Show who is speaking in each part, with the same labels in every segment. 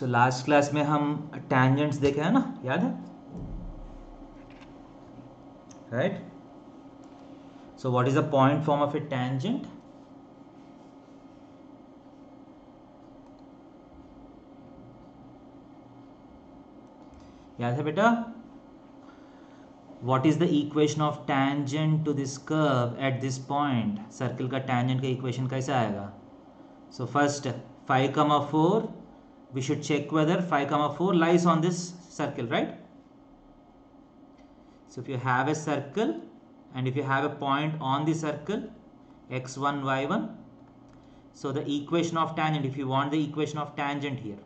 Speaker 1: तो last class में हम टेंजेंट्स देखे हैं ना, याद है? Right. So what is the point form of a tangent? याद है बेटा? What is the equation of tangent to this curve at this point? Circle का टेंजेंट का इक्वेशन कैसे आएगा? So first 5,4 we should check whether 5,4 lies on this circle, right? So if you have a circle and if you have a point on the circle x1 y1, so the equation of tangent, if you want the equation of tangent here,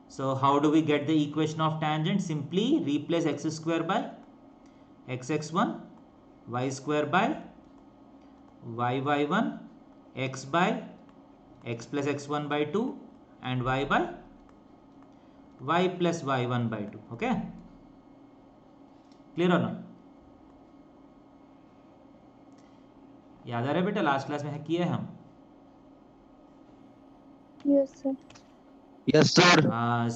Speaker 1: so how do we get the equation of tangent? Simply replace x square by xx1, y square by yy1, x by x plus x1 by 2 and y by y plus y1 by 2. Okay, clear or not? याद आ रहा है बेटा? Last class में किए हम.
Speaker 2: Yes, sir.
Speaker 3: Yes, sir.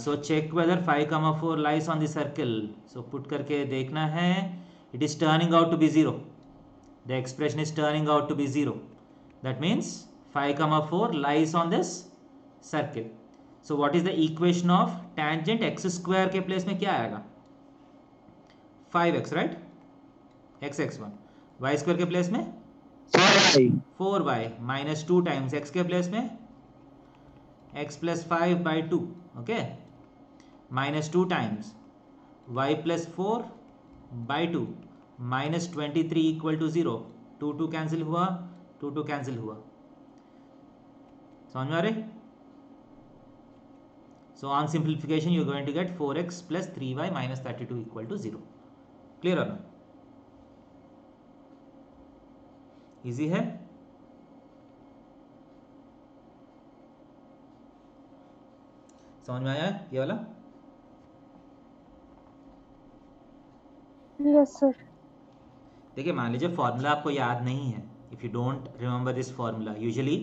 Speaker 1: So check whether 5,4 lies on the circle. So put करके देखना है. It is turning out to be 0. The expression is turning out to be 0. That means 5,4 lies on this circle. So what is the equation of tangent? X square के place में क्या आएगा? 5x, right? x x1. y square के place में 4y minus 2 times x के place में x plus 5 by 2. Okay, minus 2 times y plus 4 by 2 minus 23 equal to 0. 2 cancel हुआ, 2 cancel हुआ. समझ में आ रही? So on simplification you are going to get 4x plus 3y minus 32 equal to 0. Clear or not? Easy है? समझ में आया ये वाला?
Speaker 2: Yes, sir.
Speaker 1: देखिए, मान लीजिए फॉर्मूला आपको याद नहीं है. If you don't remember this formula, usually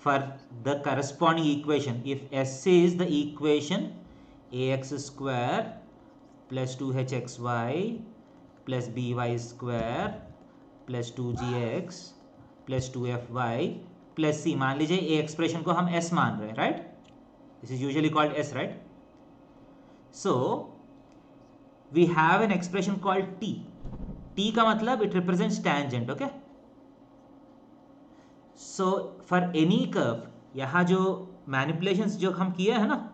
Speaker 1: for the corresponding equation, if S is the equation ax square plus 2hxy plus by square plus 2gx plus 2fy plus c, मान लीजिए ए expression को हम s मान रहे हैं, right? This is usually called s, right? So we have an expression called t. t का मतलब it represents tangent. Okay, so for any curve, यहाँ जो मैनिपुलेशंस जो हम किए हैं ना,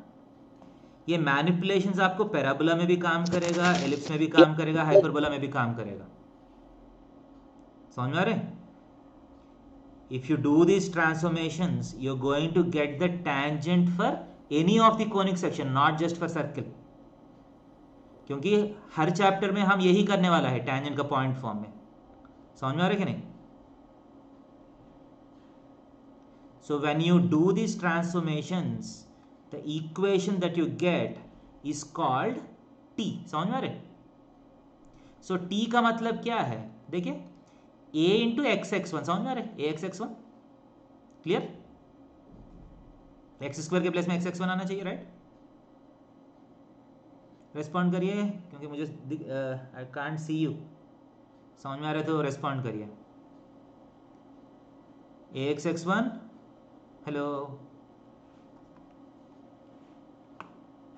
Speaker 1: ये मैनिपुलेशंस आपको पैराबोला में भी काम करेगा, एलिप्स में भी काम करेगा, हाइपरबोला में भी काम करेगा. समझ में आ रहे? If you do this transformations you are going to get the tangent for any of the conic section, not just for circle. क्योंकि हर चैप्टर में हम यही करने वाला है टेंजेंट का पॉइंट फॉर्म में. समझ में आ रहा है कि नहीं? So when you do these transformations, the equation that you get is called t. समझ में आ रहे? So t का मतलब क्या है? देखिए, a into x x1. समझ में आ रहे? a x x1 clear? x square के प्लेस में x x1 आना चाहिए, राइट? रेस्पॉन्ड करिए, क्योंकि मुझे आई कांट सी यू. समझ में आ रहे तो रेस्पॉन्ड करिए. ax x1. हेलो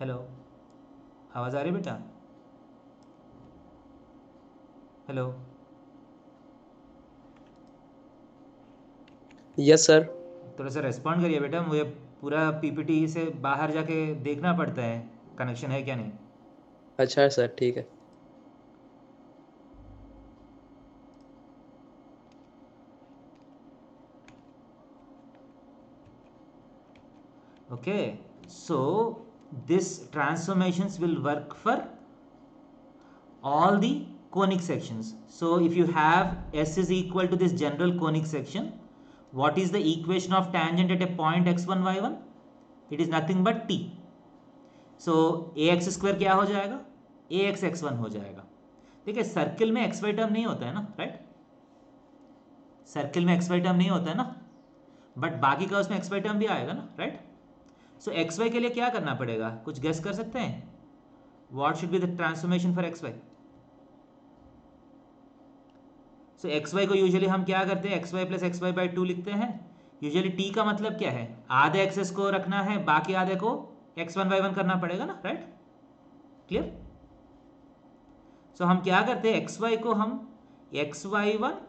Speaker 1: हेलो, आवाज आ रही है बेटा? Hello,
Speaker 3: Yes, sir.
Speaker 1: थोड़ा सा रेस्पॉन्ड करिए बेटा. मुझे पूरा पीपीटी से बाहर जाके देखना पड़ता है कनेक्शन है क्या नहीं.
Speaker 3: अच्छा सर, ठीक है.
Speaker 1: Okay, so this transformations will work for all the conic sections. So if you have s is equal to this general conic section, what is the equation of tangent at a point x1 y1? It is nothing but t. So ax square क्या हो जाएगा? ax x1 हो जाएगा. देखिए, circle में x Y term नहीं होता है ना, राइट? सर्किल में एक्स वाई टर्म नहीं होता है ना, बट बाकी का उसमें एक्स वाई टर्म भी आएगा ना, राइट? सो एक्स वाई के लिए क्या करना पड़ेगा, कुछ गेस कर सकते हैं? What should be the transformation for x y? So x y को यूजुअली हम क्या करते हैं, x y plus x y by two लिखते हैं. यूजुअली टी का मतलब क्या है, आधे एक्सेस को रखना है, बाकी आधे को एक्स वन वाई वन करना पड़ेगा ना, राइट? क्लियर? सो हम क्या करते हैं, एक्स वाई को हम x y one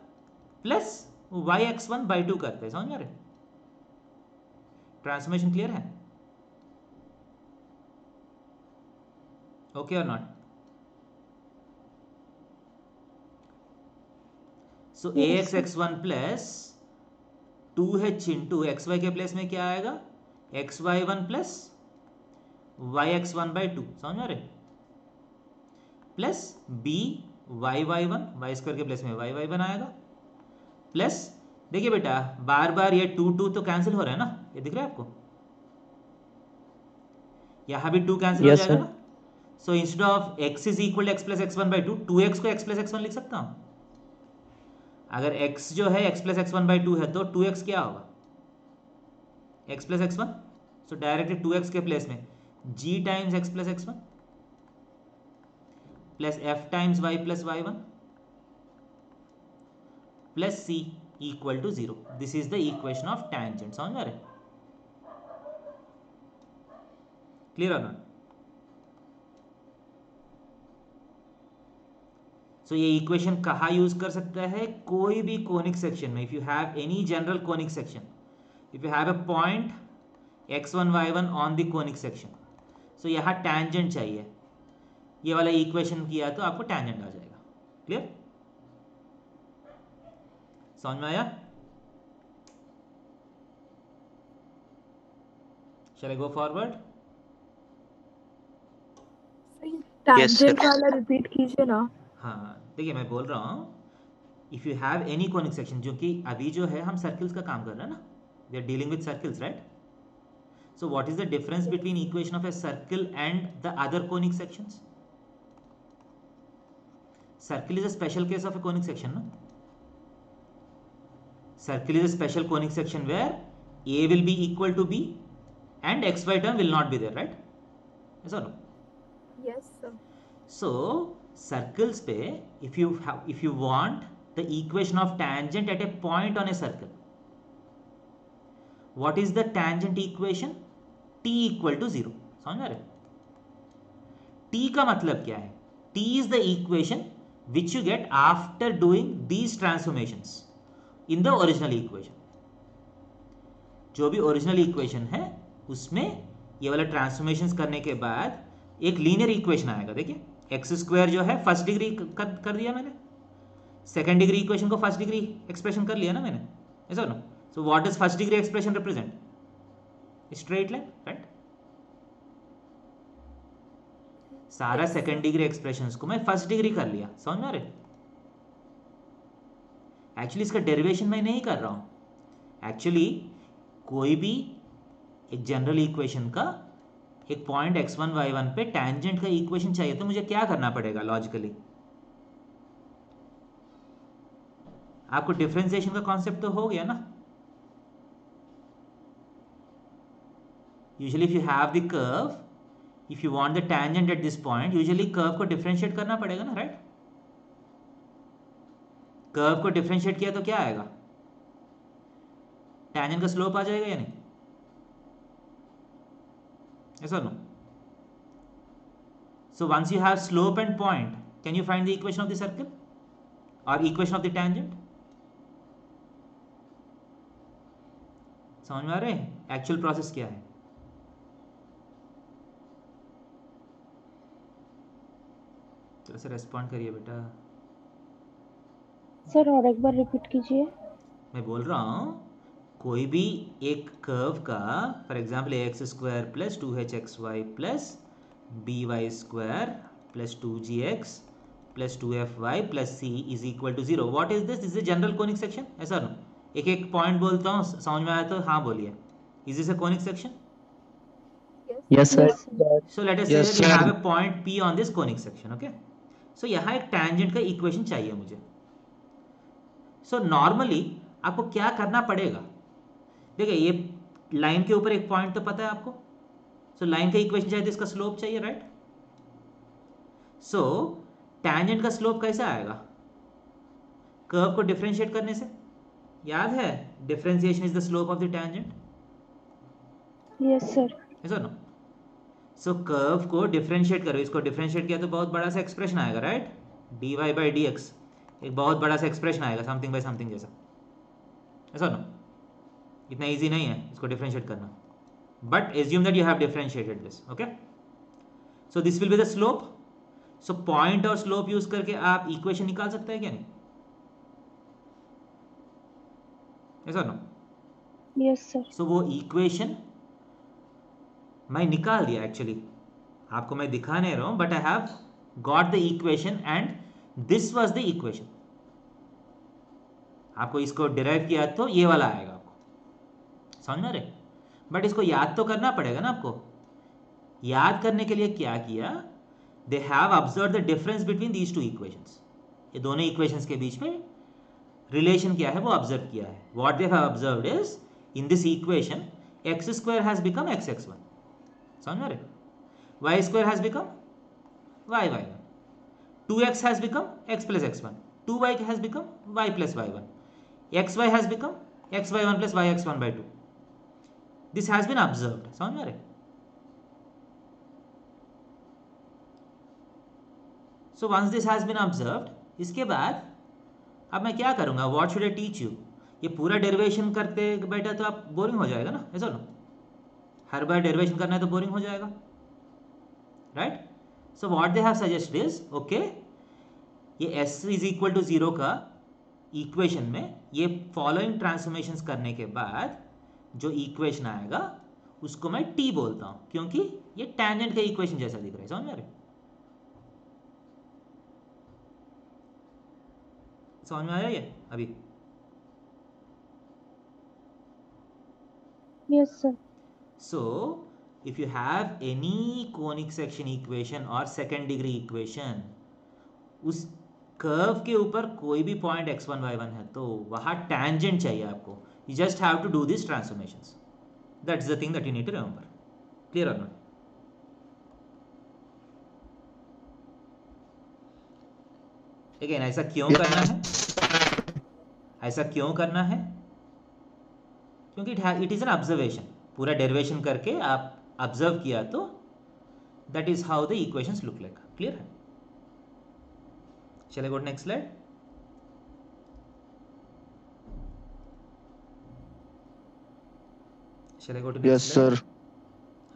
Speaker 1: plus y x one by two करते हैं. समझ में आ रहे? ट्रांसफॉर्मेशन क्लियर है? ओके और not? So a x x one plus 2h into x y के प्लेस में क्या आएगा, x y one plus y x one by two. समझ में आ रहे? Plus b y y one, y square के प्लेस में वाई वाई वन आएगा. प्लस देखिए बेटा, बार बार ये टू टू तो कैंसिल हो रहा है ना, ये दिख रहा है आपको? यहां भी टू कैंसिल हो जाएगा ना. So instead of x is equal x plus x one by to, 2x को x प्लस एक्स वन लिख सकता हूं. अगर x जो है x plus x one by two है तो 2x क्या होगा, x plus x one. So directly 2x के प्लेस में g times x plus x one plus f times y plus y one plus c equal to 0. This is the equation of tangent. समझ में आ रहे? Clear और not? सो ये equation कहाँ use कर सकता है, कोई भी कोनिक सेक्शन में. If you have any general conic section, if you have a point x1 y1 on the conic section, so यहाँ टैंजेंट चाहिए. ये वाला इक्वेशन किया तो आपको टैंजेंट आ जाएगा. क्लियर? समझ में आया? शैल आई गो फॉरवर्ड?
Speaker 2: टैंजेंट वाला रिपीट कीजिए ना.
Speaker 1: हाँ देखिए, मैं बोल रहा हूँ if you have any conic section, जो कि अभी जो है हम सर्कल्स का काम कर रहे हैं ना, we are dealing with circles, right? So what is the difference between equation of a circle and the other conic sections? Circle is a special case of a conic section ना. Circle is a special conic section where A will be equal to B and xy term will not be there, right? Yes or no?
Speaker 2: Yes, sir.
Speaker 1: So circles पे if you want the equation of tangent at a point on a circle, what is the tangent equation? T equal to 0. समझ में आ रहे? T का मतलब क्या है? T is the equation which you get after doing these transformations in the original equation. जो भी ओरिजिनल इक्वेशन है उसमें ये वाला ट्रांसफॉर्मेशंस करने के बाद एक लीनियर इक्वेशन आएगा. देखिए, एक्स स्क्वायर जो है फर्स्ट डिग्री कर दिया मैंने, सेकंड डिग्री इक्वेशन को फर्स्ट डिग्री एक्सप्रेशन कर लिया ना मैंने, ऐसा ना. So what does first degree expression represent? Straight line, right? सारा सेकंड डिग्री एक्सप्रेशंस को मैं फर्स्ट डिग्री कर लिया. समझ में आ रहे? एक्चुअली इसका डेरिवेशन मैं नहीं कर रहा हूं. एक्चुअली कोई भी एक जनरल इक्वेशन का एक पॉइंट x1 y1 पे टैंजेंट का इक्वेशन चाहिए तो मुझे क्या करना पड़ेगा लॉजिकली? आपको डिफरेंशिएशन का कॉन्सेप्ट तो हो गया ना. Usually if you have the curve, if you want the tangent eight this point, usually curve को डिफरेंशिएट करना पड़ेगा ना, राइट? कर्व को डिफरेंशिएट किया तो क्या आएगा? टैंजेंट का स्लोप आ जाएगा या नहीं? ऐसा नो. So once you have slope and point, can you find the equation of the circle और इक्वेशन ऑफ द टैंजेंट? समझ में आ रहे हैं एक्चुअल प्रोसेस क्या है? थोड़ा सा रेस्पॉन्ड करिए बेटा.
Speaker 2: सर और एक बार रिपीट कीजिए.
Speaker 1: मैं बोल रहा हूँ कोई भी एक कर्व का, for example x square plus 2hxy plus by square plus 2gx plus 2fy plus c is equal to 0. What is this? This is general conic section. ऐसा नो, एक एक पॉइंट बोलता हूँ, समझ में आया तो हाँ बोलिए. Is this a conic section?
Speaker 3: Yes, sir.
Speaker 1: So let us say that you have a point P on this conic section, okay? So यहाँ एक tangent का इक्वेशन चाहिए मुझे. So normally आपको क्या करना पड़ेगा? देखिए, ये लाइन के ऊपर एक पॉइंट तो पता है आपको, सो लाइन का इक्वेशन चाहिए तो इसका स्लोप चाहिए, राइट? सो टैंजेंट का स्लोप कैसे आएगा? कर्व को डिफरेंशिएट करने से। याद है, differentiation is the slope of the tangent.
Speaker 2: Yes, sir.
Speaker 1: ऐसा ना? सो कर्व को डिफरेंशिएट करो, इसको डिफरेंशिएट किया तो बहुत बड़ा सा एक्सप्रेशन आएगा, right? dy by D x, एक बहुत बड़ा सा एक्सप्रेशन आएगा, समथिंग बाई समथिंग जैसा। ऐसा ना? इतना इजी नहीं है इसको डिफरेंशिएट करना, but assume that you have differentiated this, okay? So this will be the slope. So point और स्लोप यूज करके आप इक्वेशन निकाल सकते हैं क्या नहीं? ऐसा ना?
Speaker 2: Yes, sir.
Speaker 1: सो वो इक्वेशन मैं निकाल दिया एक्चुअली, आपको मैं दिखा नहीं रहा हूं, but I have got the equation and this was the equation. आपको इसको डिराइव किया तो ये वाला आएगा, आपको समझ में आ रहे? बट इसको याद तो करना पड़ेगा ना आपको। याद करने के लिए क्या किया, they have observe the difference between these two equations. ये दोनों इक्वेशंस के बीच में रिलेशन क्या है वो ऑब्जर्व किया है। What they have observed is in this equation x square has become x x one, समझ में आ रहे? Y square has become y y one, 2x has become x plus x1, 2y has become y plus y1, xy has become xy1 plus yx1 by 2. This has been observed. समझ में आ रहे? So once this has been observed, इसके बाद अब मैं क्या करूंगा? What should I teach you? ये पूरा डेरिवेशन करते बैठा तो आप बोरिंग हो जाएगा ना, ऐसा ना? हर बार डेरिवेशन करना है तो बोरिंग हो जाएगा, right? So what they have suggested is, okay, ये s इज इक्वल टू 0 का इक्वेशन में ये फॉलोइंग ट्रांसफॉर्मेशंस करने के बाद जो इक्वेशन आएगा उसको मैं t बोलता हूं, क्योंकि ये टैंजेंट का इक्वेशन जैसा दिख रहा है, समझ में आ रहा है? समझ में आया ये अभी?
Speaker 2: Yes, sir.
Speaker 1: So if you have any conic section equation or second degree equation, उस कर्व के ऊपर कोई भी पॉइंट x1 y1 है तो वहां टैंजेंट चाहिए आपको। You just have to do these transformations. That's the thing that you need to remember. Clear or not? Again, ऐसा क्यों करना है? ऐसा क्यों करना है? क्योंकि इट इज एन ऑब्जर्वेशन। पूरा डेरिवेशन करके आप ऑब्जर्व किया तो that is how the equations look like. Clear है? Shall I go to next slide? Shall I go to next
Speaker 3: Yes,
Speaker 1: slide?
Speaker 3: sir.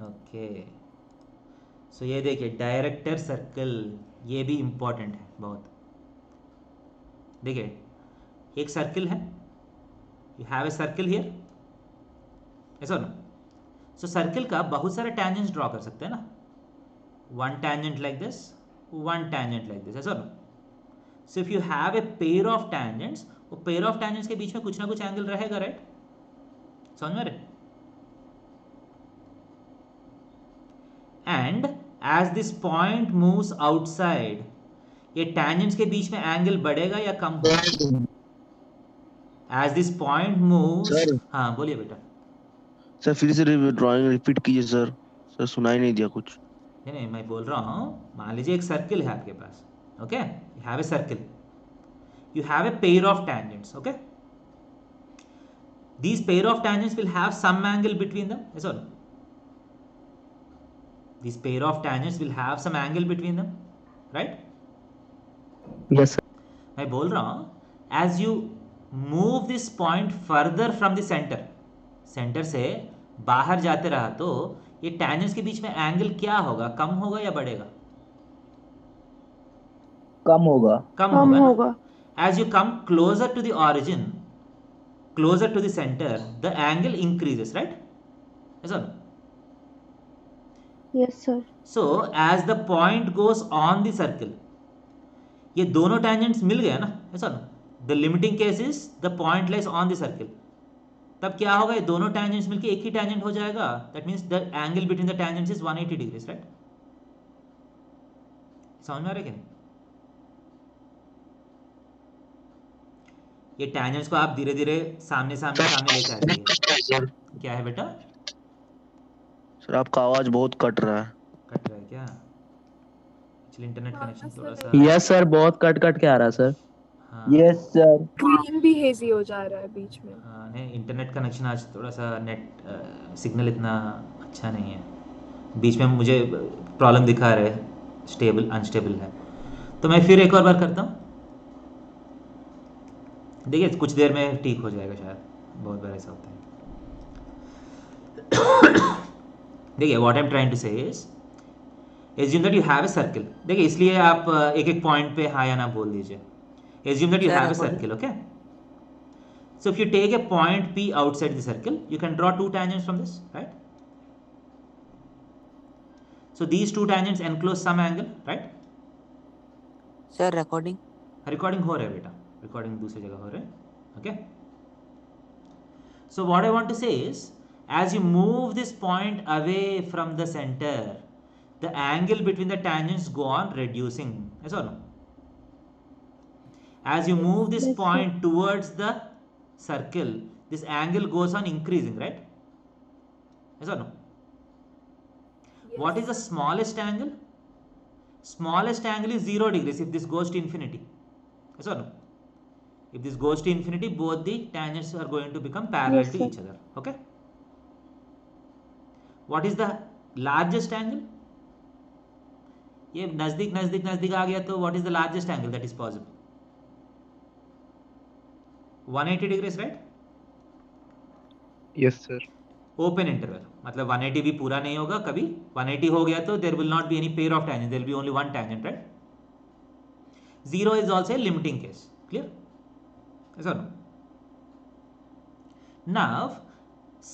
Speaker 1: Okay. So ये देखिए डायरेक्टर सर्कल, ये भी इंपॉर्टेंट है बहुत। देखिए एक सर्किल है, you have a circle here, ऐसा ना? सो सर्किल का बहुत सारे टैंजेंट्स ड्रॉ कर सकते हैं ना, one tangent like this, one tangent like this, ऐसा ना? सो if you have a pair of tangents, वो पेयर ऑफ टैंजेंट्स के बीच में कुछ ना कुछ एंगल रहेगा, राइट? समझ में रहे? And as this point moves outside, ये टैंजेंट्स के बीच में एंगल बढ़ेगा या कम होगा? As this point moves,
Speaker 3: sir
Speaker 1: हाँ बोलिए बेटा।
Speaker 3: सर फिर से ड्राइंग रिपीट कीजिए सर। सर सुनाई नहीं दिया कुछ।
Speaker 1: नहीं, मैं बोल रहा हूँ, मान लीजिए एक सर्किल है आपके पास, okay? You have a circle, you have a pair of tangents, okay? These pair of tangents will have some angle between them, yes or no? These pair of tangents will have some angle between them, right?
Speaker 3: Yes, sir.
Speaker 1: मैं बोल रहा हूँ, as you move this point further from the center, centre से बाहर जाते रहा तो ये tangents के बीच में एंगल क्या होगा? कम होगा या बढ़ेगा?
Speaker 3: कम होगा।
Speaker 1: कम
Speaker 2: कम
Speaker 1: होगा ना?
Speaker 2: होगा।
Speaker 1: As you come closer to the origin, closer to the center, the angle increases, right? Yes or no?
Speaker 2: Yes, sir.
Speaker 1: So as the point goes on the circle, ये दोनों tangents मिल गया ना, ऐसा ना? The limiting case is the point lies on the circle. तब क्या होगा? ये दोनों tangents मिलके एक ही tangent हो जाएगा. That means the angle between the tangents is 180 degrees, right? समझ में आ रहा है क्या? ये tangents को आप धीरे धीरे सामने सामने सामने लेके आएंगे। क्या है बेटा?
Speaker 3: सर आपका आवाज बहुत कट रहा है।
Speaker 1: कट रहा है क्या? एक्चुअली इंटरनेट कनेक्शन थोड़ा सा,
Speaker 4: यस सर, बहुत कट कट के आ रहा है सर।
Speaker 1: हाँ
Speaker 4: यस सर।
Speaker 2: स्क्रीन भी हेजी हो जा रहा है बीच में।
Speaker 1: हाँ, नहीं इंटरनेट कनेक्शन आज थोड़ा सा नेट सिग्नल इतना अच्छा नहीं है, बीच में मुझे प्रॉब्लम दिखा रहे हैं, स्टेबल अनस्टेबल है। तो मैं फिर एक और बार करता हूँ, देखिए कुछ देर में ठीक हो जाएगा शायद, बहुत बार ऐसा होता है। देखिए what I am trying to say is, assume that you have a circle. देखिए इसलिए आप एक एक पॉइंट पे हाँ या ना बोल दीजिए। Assume that you have a circle, okay. So if you take a point P outside the circle, you can draw two tangents from this, right? So these two tangents enclose some angle, right?
Speaker 5: Sir recording
Speaker 1: Recording हो रहा है बेटा, recording दूसरी जगह हो रहा है, okay? So what I want to say is, as you move this point away from the center, the angle between the tangents go on reducing, yes or no? As you move this
Speaker 2: Yes, sir.
Speaker 1: point towards the circle, this angle goes on increasing, right? Yes or no? What is the smallest angle? Smallest angle is 0 degrees if this goes to infinity. Yes or no? If this goes to infinity, both the tangents are going to become parallel
Speaker 2: Yes,
Speaker 1: to
Speaker 2: sir.
Speaker 1: each other. Okay? What is the largest angle? ये नजदीक नजदीक नजदीक आ गया तो what is the largest angle that is possible? 180 degrees, right?
Speaker 6: Yes, sir.
Speaker 1: Open interval, मतलब 180 भी पूरा नहीं होगा कभी, 180 हो गया तो there will not be any pair of tangents, there will be only one tangent, right? 0 is also a limiting case, clear? Yes or no? Now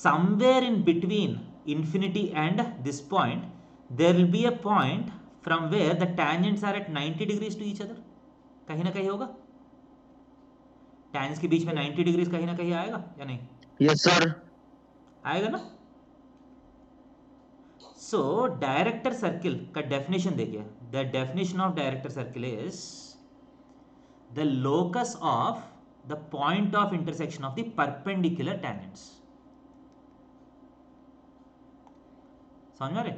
Speaker 1: somewhere in between infinity and this point, there will be a point from where the tangents are at 90 degrees to each other. कहीं ना कहीं होगा, tangents के बीच में 90 degrees कहीं ना कहीं आएगा या नहीं?
Speaker 3: Yes sir.
Speaker 1: आएगा ना? सो डायरेक्टर सर्किल का डेफिनेशन देखिए, the definition of director circle is the locus of the point of intersection of the perpendicular tangents. समझ में आ रहे?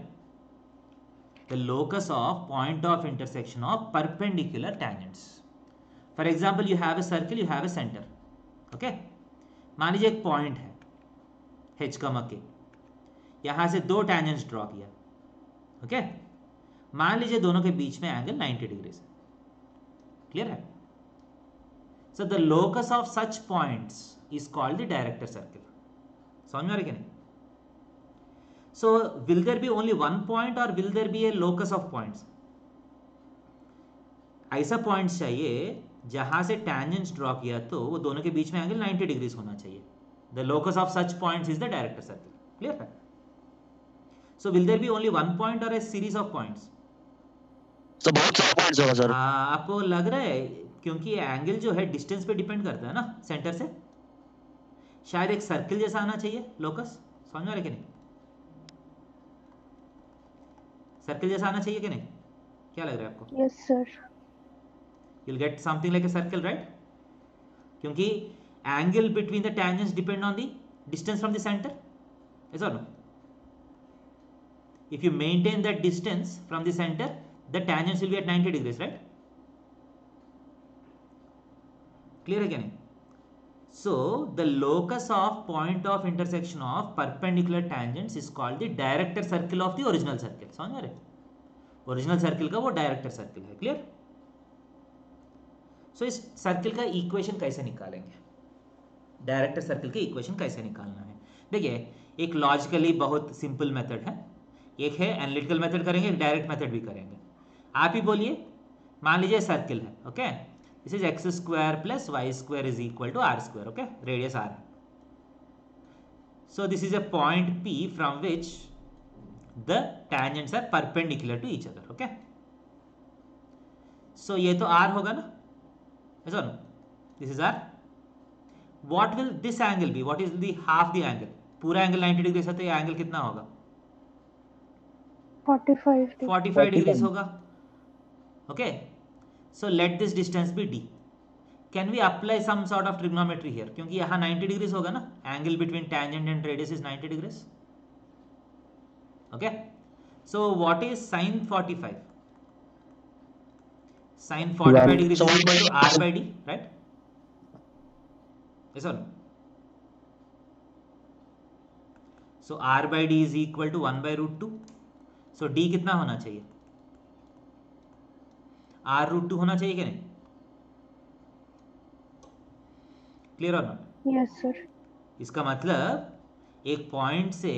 Speaker 1: The locus of point of intersection of perpendicular tangents. For example you have a circle, you have a centre, okay. मान लीजिए एक point है h, के, यहां से दो tangents ड्रॉ किया, ओके। मान लीजिए दोनों के बीच में एंगल 90 डिग्री है, क्लियर है? So the locus of such points is called the director circle. समझ में आ रहा है कि नहीं? So will there be only one point और will there be a locus of points? ऐसा पॉइंट्स चाहिए जहां से tangents ड्रॉ किया तो वो दोनों के बीच में एंगल 90 डिग्रीज होना चाहिए। The locus of such points is the director circle, clear है? So will there be only one point or a series of points?
Speaker 3: तो बहुत सारे पॉइंट्स होगा सर।
Speaker 1: आपको लग रहा है, क्योंकि एंगल जो है डिस्टेंस पे डिपेंड करता है ना सेंटर से, शायद एक सर्किल जैसा आना चाहिए लोकस। समझ में आ रहा है कि नहीं? सर्किल जैसा आना चाहिए कि नहीं? क्या लग रहा है आपको?
Speaker 2: Yes, sir.
Speaker 1: You'll get something like a circle, right? क्योंकि angle between the tangents depend on the distance from the centre, yes or no? If you maintain that distance from the center, the tangents will be at 90 degrees, right? Clear है क्या नहीं? So the locus of point of intersection of perpendicular tangents is called the director circle of the original circle. समझ में आ रहे? Original circle का वो director circle है, क्लियर? सो इस सर्किल का इक्वेशन कैसे निकालेंगे, डायरेक्टर सर्किल की इक्वेशन कैसे निकालना है? देखिए एक लॉजिकली बहुत सिंपल मेथड है, एक है एनालिटिकल मेथड करेंगे, एक डायरेक्ट मेथड भी करेंगे। आप ही बोलिए, मान लीजिए सर्किल है, okay, this is x square plus y square is equal to r square, okay, radius r. So this is a point P from which the tangents are perpendicular to each other, okay. So ये तो R होगा ना, ऐसा ना, this is R। What will this angle be? What is the half the angle? पूरा angle 90 degree है तो ये एंगल कितना होगा? 45 degrees होगा, okay? So let this distance be d. Can we apply some sort of trigonometry here? क्योंकि यहाँ 90 degrees होगा ना, angle between tangent and radius is 90 degrees. Okay, so what is sin 45? Sin 45 degrees is equal to r by d, right? Yes or no? So r by d is equal to 1 by root 2. So d कितना होना चाहिए? r root 2 होना चाहिए क्या नहीं? Clear और not?
Speaker 2: Yes, sir.
Speaker 1: इसका मतलब एक पॉइंट से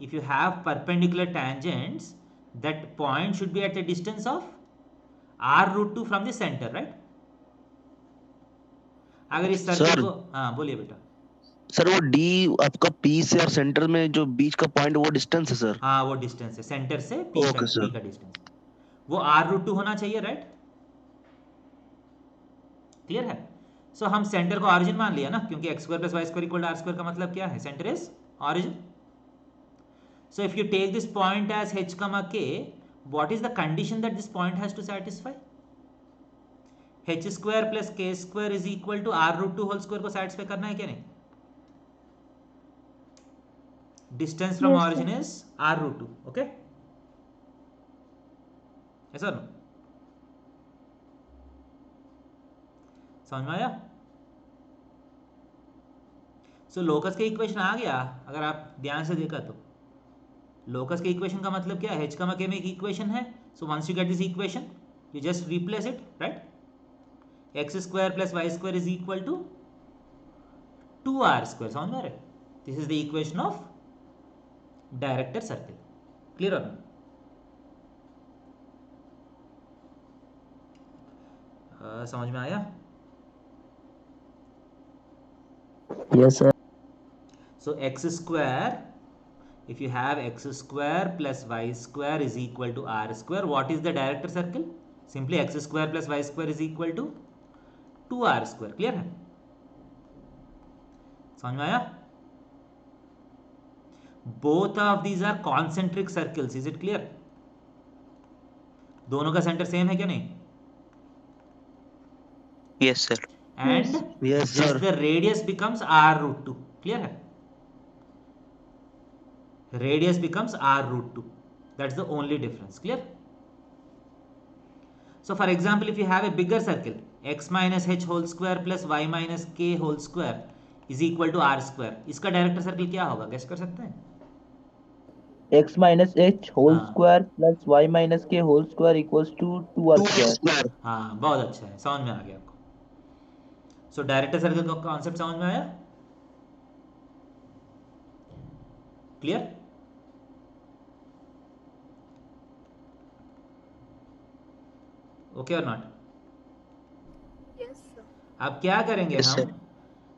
Speaker 1: if you have perpendicular tangents, that point should be at the distance of r root 2 from the centre, right? अगर इस सर्कल
Speaker 3: सर
Speaker 1: को, हाँ बोलिए बेटा।
Speaker 3: सर वो डी आपका पी से और सेंटर में जो बीच का पॉइंट वो डिस्टेंस है सर।
Speaker 1: हाँ वो डिस्टेंस है, सेंटर से पी का
Speaker 3: ओके सर।
Speaker 1: डिस्टेंस, वो r root 2 होना चाहिए, राइट? क्लियर है? सो हम सेंटर को ऑरिजिन मान लिया ना, क्योंकि x square plus y square equal to r square का मतलब क्या है? Centre is origin. So if you take this point as h comma k, what is the condition that this point has to satisfy? h square plus k square is equal to r root 2 whole square को satisfy करना है क्या नहीं? Distance from
Speaker 2: Yes, sir.
Speaker 1: origin is r root 2. Okay? Yes or no? समझ में आया? सो locus के equation आ गया अगर आप ध्यान से देखा तो. लोकस के इक्वेशन का मतलब क्या है? h कमा k में एक इक्वेशन है. So once you get this equation you just replace it, right? X square plus y square is equal to 2r square. समझ में आ रहा है? This is the equation of director circle. Clear और not? समझ में आया?
Speaker 4: Yes sir.
Speaker 1: So x square, if you have x square plus y square is equal to r square, what is the director circle? Simply x square plus y square is equal to 2r square. Clear है? समझ में आया? Both of these are concentric circles. Is it clear? दोनों का centre same है क्या नहीं?
Speaker 5: Yes, sir.
Speaker 1: And
Speaker 3: Yes,
Speaker 1: just
Speaker 3: sir.
Speaker 1: the radius becomes r root 2. Clear है? Radius becomes r root 2. That's the only difference. Clear? So for example, if you have a bigger circle, x minus h whole square plus y minus k whole square is equal to r square. इसका director circle क्या होगा? Guess कर सकते हैं?
Speaker 4: x minus h whole
Speaker 1: हाँ.
Speaker 4: Square plus y minus k whole square equals to 2r square.
Speaker 1: हाँ बहुत अच्छा है, समझ में आ गया आपको. सो डायरेक्टर सर्कल का कॉन्सेप्ट समझ में आया? क्लियर? ओके और नॉट?
Speaker 2: Yes, sir.
Speaker 1: अब क्या करेंगे
Speaker 5: Yes,
Speaker 1: हम?
Speaker 5: sir.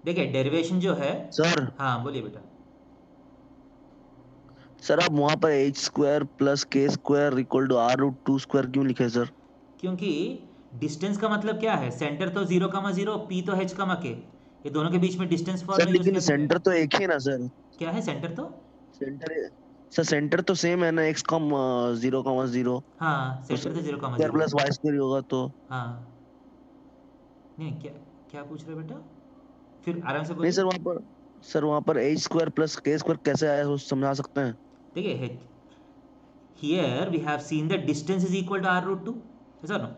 Speaker 1: देखिए डेरिवेशन जो है,
Speaker 3: सर
Speaker 1: हाँ बोलिए बेटा.
Speaker 3: सर आप वहाँ पर h square plus k square equal to r root 2 square क्यों लिखे सर?
Speaker 1: क्योंकि डिस्टेंस का मतलब क्या है? सेंटर तो 0,0, p तो h, k. ये दोनों के बीच में डिस्टेंस
Speaker 3: सर
Speaker 1: फॉर्मूला यूज
Speaker 3: लेकिन
Speaker 1: किया तुमने.
Speaker 3: सेंटर तो एक ही है ना सर?
Speaker 1: क्या है सेंटर तो?
Speaker 3: सेंटर सर सेंटर तो सेम है ना, एक्स कम 0,0
Speaker 1: हाँ
Speaker 3: तो
Speaker 1: सेंटर तो
Speaker 3: स्क्वायर
Speaker 1: 0,0.
Speaker 3: प्लस वाई स्क्वायर होगा तो.
Speaker 1: हाँ नहीं क्या क्या पूछ रहे हो बेटा? फिर आराम से
Speaker 3: नहीं
Speaker 1: बोलिए.
Speaker 3: सर वहाँ पर h square plus k square कैसे आया वो समझा सकते हैं?
Speaker 1: देखिए here we have seen that distance is equal to r root 2. Yes or no?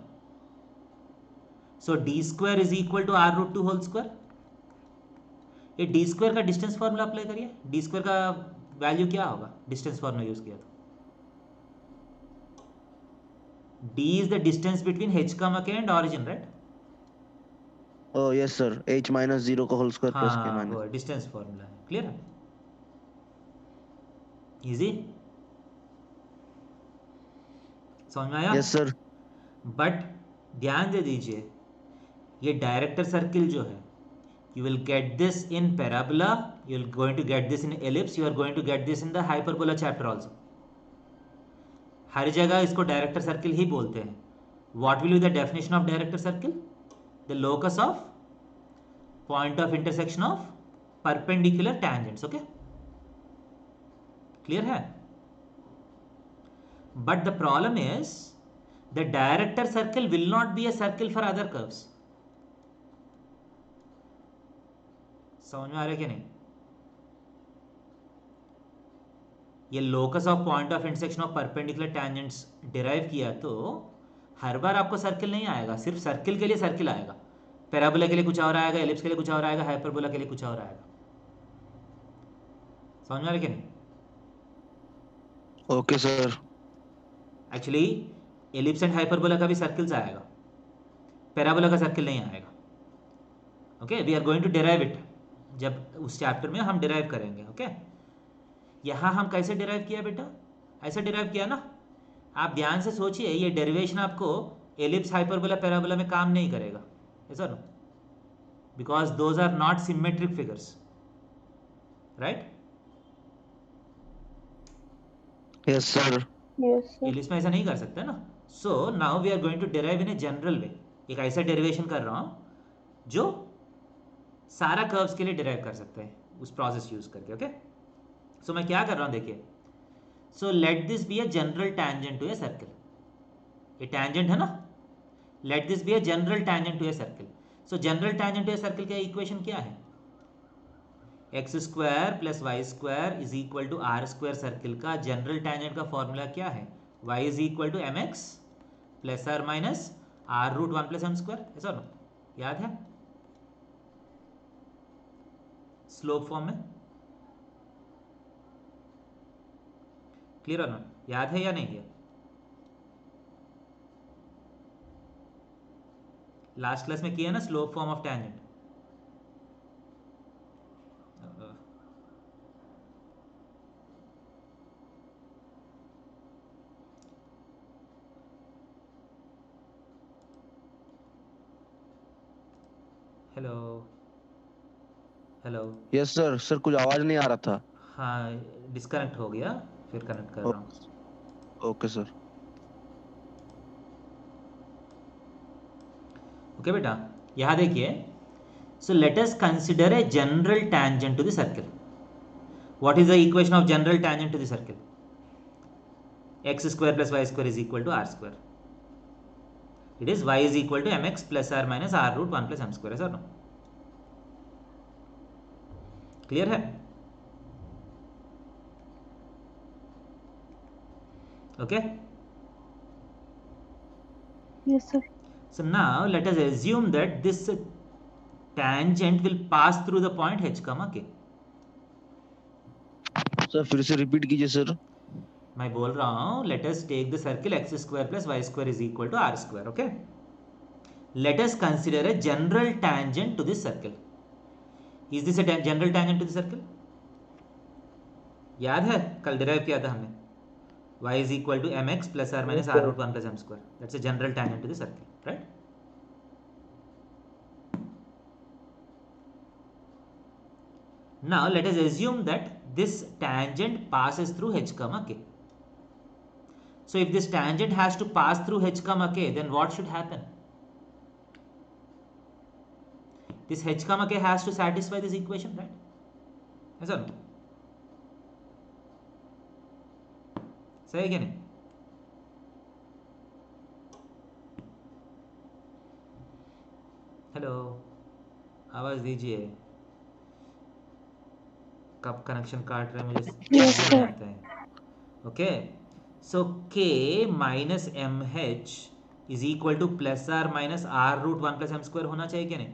Speaker 1: So d square is equal to r root 2 whole square. ये d square का distance formula apply करिए. d square का value क्या होगा distance formula use किया तो? d is the distance between h, k and origin, right?
Speaker 3: Oh yes sir, H minus 0 का whole square plus के
Speaker 1: हाँ
Speaker 3: माइनस.
Speaker 1: वो डिस्टेंस फॉर्मूला है. क्लियर है? इजी? समझ में आया?
Speaker 3: Yes sir.
Speaker 1: बट ध्यान दे दीजिए, ये डायरेक्टर सर्किल जो है, you will get this in parabola, you are going to get this in ellipse, you are going to get this in the hyperbola chapter also. हर जगह इसको डायरेक्टर सर्किल ही बोलते हैं. What will be the definition of director circle? The locus of point of intersection of perpendicular tangents. Okay? Clear है? But the problem is the director circle will not be a circle for other curves. समझ में आ रहा है कि नहीं? ये locus of point of intersection of perpendicular tangents derive किया तो हर बार आपको सर्किल नहीं आएगा, सिर्फ सर्किल के लिए सर्किल आएगा, पैराबोला के लिए कुछ और आएगा, एलिप्स के लिए कुछ और आएगा, हाइपरबोला के लिए कुछ और आएगा। समझ में आ रहा है कि नहीं?
Speaker 3: Okay sir.
Speaker 1: Actually ellipse and hyperbola का भी सर्किल्स आएगा, पैराबोला का सर्किल नहीं आएगा। Okay, we are going to derive it, जब उस चैप्टर में हम डिराइव करेंगे। ओके, यहाँ हम कैसे डिराइव किया बेटा? ऐसे डिराइव किया ना, आप ध्यान से सोचिए, ये डेरिवेशन आपको एलिप्स, हाइपरबोला, पैराबोला में काम नहीं करेगा, ऐसा नो, because those are not symmetric figures, right?
Speaker 3: Yes sir.
Speaker 2: Yes, sir.
Speaker 1: Ellipse में ऐसा नहीं कर सकते ना। So now we are going to derive in a general way, एक ऐसा डेरिवेशन कर रहा हूं जो सारा कर्व्स के लिए डिराइव कर सकते हैं उस प्रोसेस यूज करके। ओके, सो मैं क्या कर रहा हूं देखिए, so let this be a general tangent to a circle, ये टैंजेंट है ना, let this be a general tangent to a circle. So general tangent to a circle का इक्वेशन क्या है? X square plus y square is equal to r square. Circle का general tangent का formula क्या है? Y is equal to m x plus r minus r root one plus m square, ऐसा ना, याद है? स्लोप फॉर्म में, clear और नॉट, याद है या नहीं है? लास्ट क्लास में किया ना slope form of tangent. Hello hello,
Speaker 3: yes sir. Sir कुछ आवाज नहीं आ रहा था।
Speaker 1: हाँ डिस्कनेक्ट हो गया, फिर कनेक्ट कर रहा हूँ।
Speaker 3: Okay sir.
Speaker 1: ओके बेटा, यहाँ देखिए, so let us consider a general tangent to the circle. What is the equation of general tangent to the circle? X square plus y square is equal to r square. It is y is equal to m x plus r minus r root one plus m square, ऐसा ना? Clear है? Okay,
Speaker 2: Yes, sir.
Speaker 1: so now let us assume that this tangent will pass through the point h comma k.
Speaker 3: Sir फिर से repeat कीजिए sir.
Speaker 1: मैं बोल रहा हूं, let us take the circle x square plus y square is equal to r square. Okay, let us consider a general tangent to this circle. Is this a general tangent to this circle? याद है कल derive किया था हमने, y is equal to mx plus r minus r root 1 plus m square. That's a general tangent to the circle, right? Now let us assume that this tangent passes through h comma k. So if this tangent has to pass through h comma k, then what should happen? This h comma k has to satisfy this equation, right? Yes or no? सही है क्या नहीं? Hello, आवाज दीजिए, कब connection काट रहे हैं मुझे
Speaker 2: Yes,
Speaker 1: समझ
Speaker 2: sir.
Speaker 1: नहीं आता है। Okay, so k minus m h is equal to plus r minus r root one plus m square होना चाहिए क्या नहीं?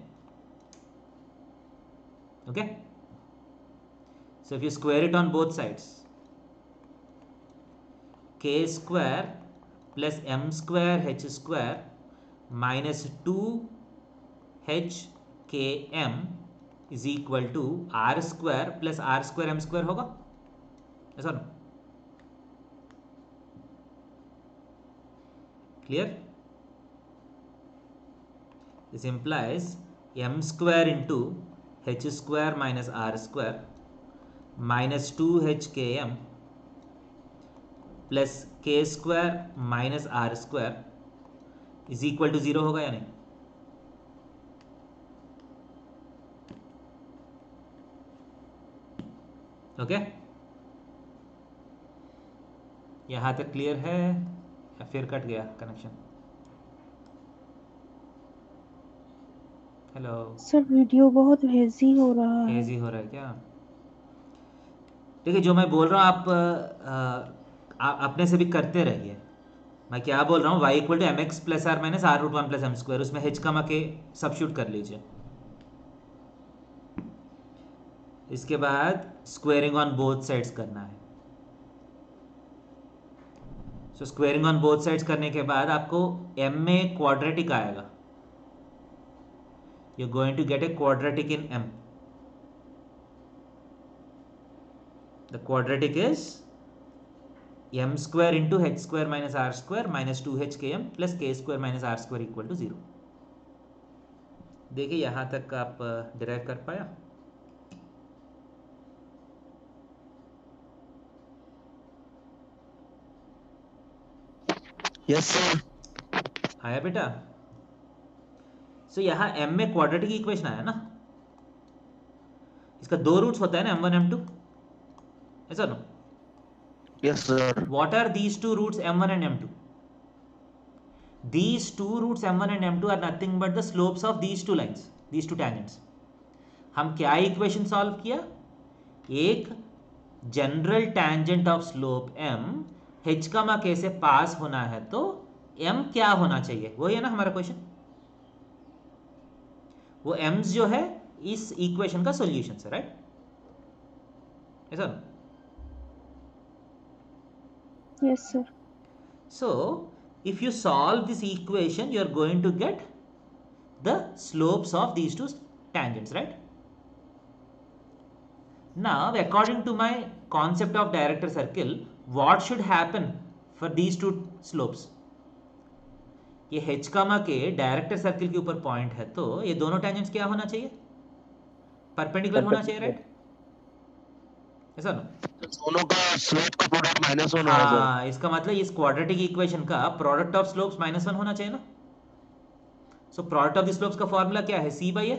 Speaker 1: Okay, so if you square it on both sides, k square plus m square h square minus two h k m is equal to r square plus r square m square होगा, ऐसा ना? Clear? This implies m square into h square minus are square minus two h k m plus k square minus are square is equal to zero होगा या नहीं? Okay, यहां तक clear है या फिर कट गया कनेक्शन? हेलो,
Speaker 2: सर वीडियो बहुत हेजी हो रहा है।
Speaker 1: हेजी हो रहा है क्या? देखिए जो मैं बोल रहा हूँ आप अपने से भी करते रहिए। मैं क्या बोल रहा हूँ, y equal to m x plus r minus r root one plus m square, उसमें h कमा के सब्स्टिट्यूट कर लीजिए। इसके बाद स्क्वेयरिंग ऑन बोथ साइड्स करना है। So squaring on both sides करने के बाद आपको m में क्वाड्रेटिक आएगा, you going to get a quadratic in m। The quadratic is m square into h square minus are square minus 2h k m plus k square minus are square equal to 0। देखिए यहाँ तक आप derive कर पाया?
Speaker 3: Yes sir.
Speaker 1: आया बेटा? सो यहाँ m में क्वाड्रेटिक इक्वेशन आया ना, इसका दो रूट्स होता है ना m1 m2, ऐसा नो?
Speaker 3: Yes sir.
Speaker 1: What are these two roots m1 and m2? These two roots m1 and m2 are nothing but the slopes of these two lines, these two tangents. हम क्या equation solve किया? एक general tangent of slope m h कमा k से पास होना है तो m क्या होना चाहिए, वही है ना हमारा क्वेश्चन। वो m's जो है इस इक्वेशन का सॉल्यूशन है, राइट? ऐसा ना?
Speaker 2: Yes, sir.
Speaker 1: So if you solve this equation, you are going to get the slopes of these two tangents, right? Now according to my concept of director circle, what should happen for these two slopes? ये h कामा के director circle के ऊपर point है तो ये दोनों tangents क्या होना चाहिए? परपेंडिकुलर होना चाहिए, राइट? ऐसा ना?
Speaker 3: दोनों का स्लोप का प्रोडक्ट -1 है सर।
Speaker 1: हाँ, इसका मतलब इस क्वाड्रेटिक इक्वेशन का प्रोडक्ट ऑफ स्लोप्स -1 होना चाहिए ना। So product of the slopes का फॉर्मूला क्या है? c by a,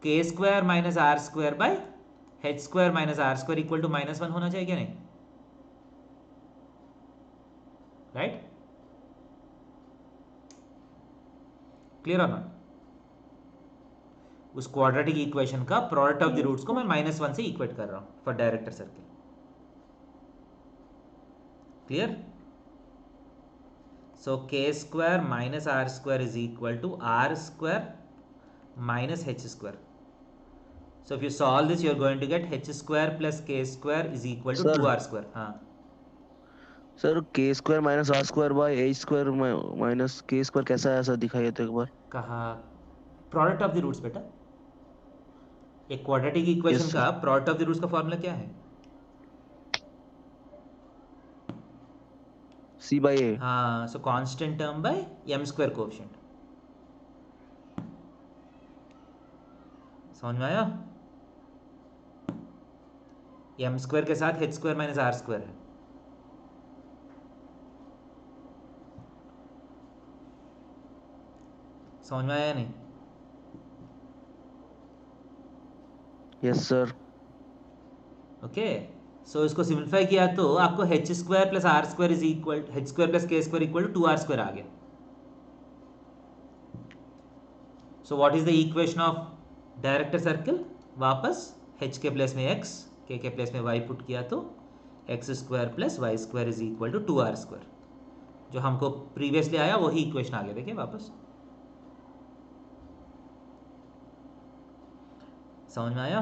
Speaker 1: k square minus are square by h square minus are square equal to -1 होना चाहिए क्या नहीं? राइट? क्लियर और नॉट? उस क्वाड्रेटिक इक्वेशन का प्रोडक्ट ऑफ द रूट्स को मैं -1 से इक्वेट कर रहा हूं for director circle. Clear? So k square minus are square is equal to r square minus h square. So if you solve this, you are going to get h square plus k square is equal to
Speaker 3: Sir.
Speaker 1: 2r square. हाँ
Speaker 3: sir k square minus are square by h square minus k square कैसा है sir, दिखाइए तो एक बार।
Speaker 1: कहा product of the roots बेटा। एक quadratic equation
Speaker 3: Yes,
Speaker 1: का प्रोडक्ट ऑफ द रूट्स का फॉर्मूला क्या है?
Speaker 3: c by a।
Speaker 1: हाँ, so constant term by m square coefficient. समझ में आया? m स्क्वायर के साथ h square minus are square है। समझ में आया नहीं?
Speaker 3: Yes sir.
Speaker 1: ओके, सो इसको सिंप्लीफाई किया तो आपको h square plus r square is equal h square plus k square equal to 2r square आ गया। So what is the equation of director circle? वापस h के प्लेस में x, k के प्लेस में y पुट किया तो x square plus y square is equal to 2r square, जो हमको प्रीवियसली आया वही इक्वेशन आ गया। देखिए वापस, समझ में आया?